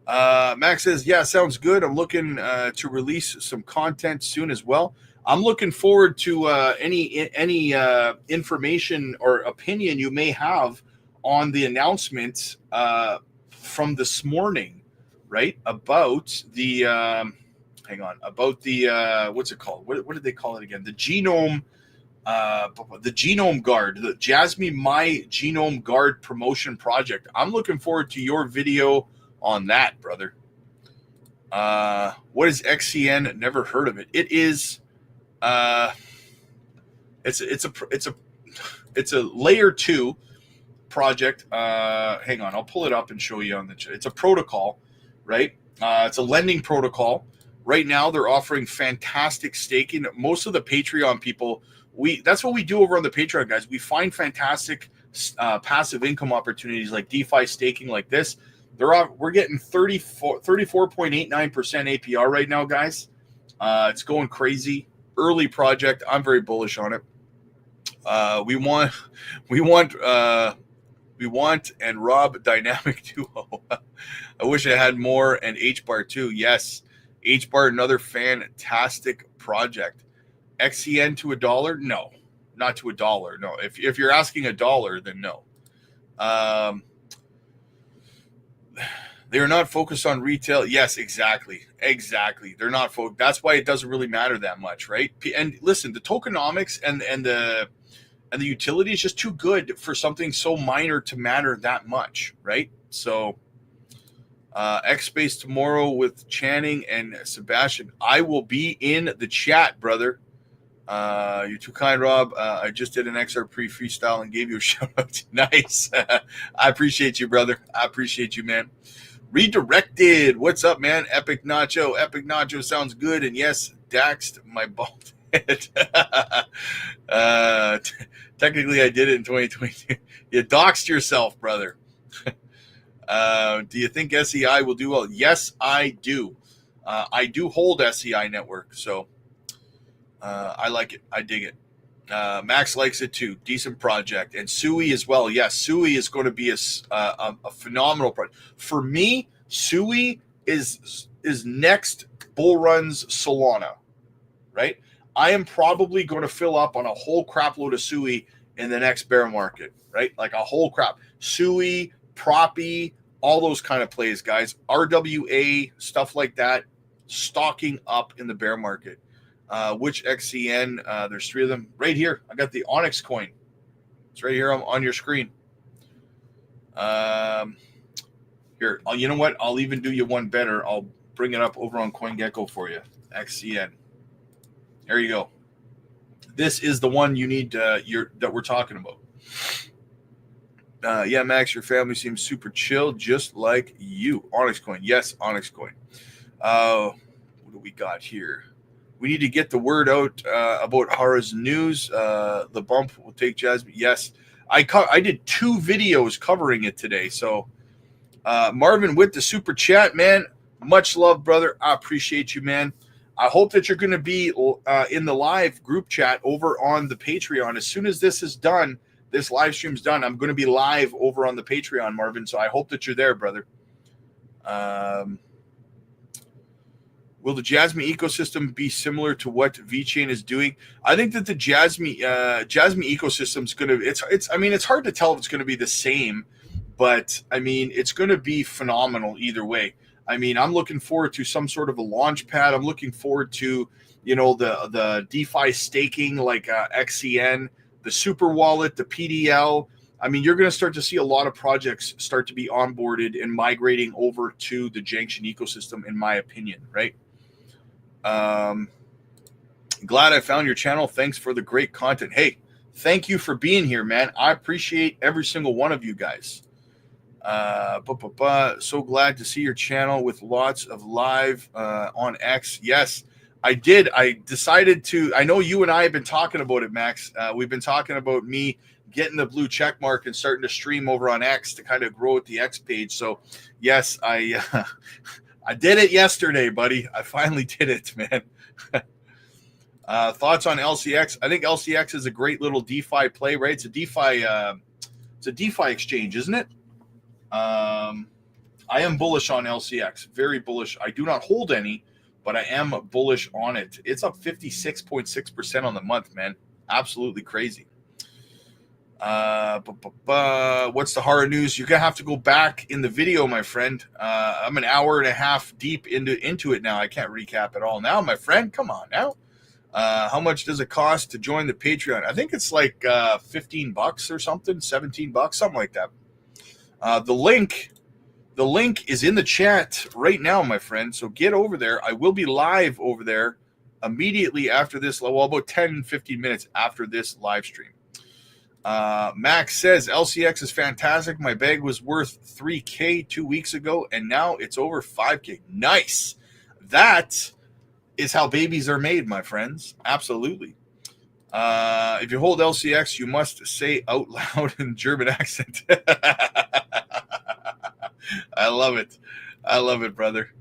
Max says, yeah, sounds good. I'm looking to release some content soon as well. I'm looking forward to any information or opinion you may have on the announcement from this morning, right? About the what's it called? What did they call it again? The genome guard, the Jasmy My Genome Guard promotion project. I'm looking forward to your video on that, brother. What is XCN? Never heard of it. It is it's a layer 2 project. Hang on, I'll pull it up and show you on the it's a protocol, right? It's a lending protocol. Right now they're offering fantastic staking. Most of the Patreon people, that's what we do over on the Patreon, guys. We find fantastic passive income opportunities like DeFi staking like this. We're getting 34.89% APR right now, guys. It's going crazy. Early project. I'm very bullish on it. We want and Rob dynamic duo. I wish I had more, and HBAR too. Yes, HBAR, another fantastic project. XCN to $1? No, not to $1. No, if you're asking $1, then no. They're not focused on retail. Yes, exactly. They're not focused. That's why it doesn't really matter that much, right? And listen, the tokenomics and the utility is just too good for something so minor to matter that much, right? So, X Space tomorrow with Channing and Sebastian. I will be in the chat, brother. You're too kind, Rob. I just did an XR freestyle and gave you a shout out. Nice. I appreciate you, brother. I appreciate you, man. Redirected. What's up, man? Epic Nacho. Epic Nacho sounds good. And yes, Daxed my bald head. Technically, I did it in 2022. You doxed yourself, brother. Do you think SEI will do well? Yes, I do. I do hold SEI network, so I like it. I dig it. Max likes it too. Decent project. And Sui as well. Yes, Sui is going to be a phenomenal project. For me, Sui is next Bull Run's Solana, right? I am probably going to fill up on a whole crap load of Sui in the next bear market, right? Like a whole crap. Sui, Proppy, all those kind of plays, guys. RWA, stuff like that, stocking up in the bear market. Which XCN? There's 3 of them right here. I got the Onyx coin. It's right here on your screen. Here, you know what? I'll even do you one better. I'll bring it up over on CoinGecko for you. XCN. There you go. This is the one you need that we're talking about. Yeah, Max, your family seems super chill, just like you. Onyx coin. Yes, Onyx coin. What do we got here? We need to get the word out about Hara's news. The bump will take Jasmy. Yes, I did 2 videos covering it today. So Marvin with the super chat, man. Much love, brother. I appreciate you, man. I hope that you're going to be in the live group chat over on the Patreon. As soon as this is done, this live stream's done, I'm going to be live over on the Patreon, Marvin. So I hope that you're there, brother. Will the Jasmy ecosystem be similar to what VeChain is doing? I think that the Jasmy ecosystem is going to. It's. I mean, it's hard to tell if it's going to be the same, but I mean, it's going to be phenomenal either way. I mean, I'm looking forward to some sort of a launch pad. I'm looking forward to, the DeFi staking like XCN, the Super Wallet, the PDL. I mean, you're going to start to see a lot of projects start to be onboarded and migrating over to the Junction ecosystem, in my opinion, right? Glad I found your channel. Thanks for the great content. Hey, thank you for being here, man. I appreciate every single one of you guys. So glad to see your channel with lots of live on X. Yes, I did. I decided to. I know you and I have been talking about it, Max. We've been talking about me getting the blue check mark and starting to stream over on X to kind of grow at the X page. So, yes, I did it yesterday, buddy. I finally did it, man. Thoughts on LCX? I think LCX is a great little DeFi play, right? It's a DeFi exchange, isn't it? I am bullish on LCX. Very bullish. I do not hold any, but I am bullish on it. It's up 56.6% on the month, man. Absolutely crazy. What's the horror news? You're gonna have to go back in the video, my friend. I'm an hour and a half deep into it now. I can't recap it all now, my friend. Come on now. How much does it cost to join the Patreon? I think it's like $15 or something, $17, something like that. The link is in the chat right now, my friend. So get over there. I will be live over there immediately after this. Well, about 10, 15 minutes after this live stream. Max says LCX is fantastic. My bag was worth $3K 2 weeks ago, and now it's over $5K. Nice. That is how babies are made, my friends. Absolutely. If you hold LCX, you must say out loud in German accent. I love it. I love it, brother.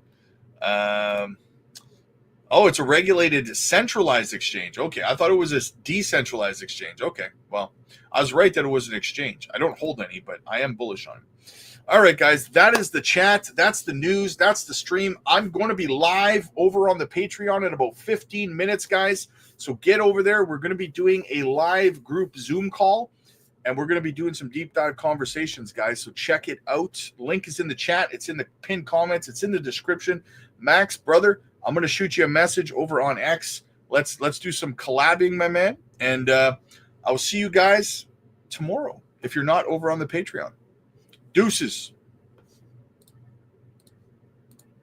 Oh, it's a regulated centralized exchange. Okay, I thought it was a decentralized exchange. Okay, well, I was right that it was an exchange. I don't hold any, but I am bullish on it. All right, guys, that is the chat. That's the news. That's the stream. I'm going to be live over on the Patreon in about 15 minutes, guys. So get over there. We're going to be doing a live group Zoom call, and we're going to be doing some deep dive conversations, guys. So check it out. Link is in the chat. It's in the pinned comments. It's in the description. Max, brother, I'm going to shoot you a message over on X. Let's do some collabing, my man. And I will see you guys tomorrow if you're not over on the Patreon. Deuces.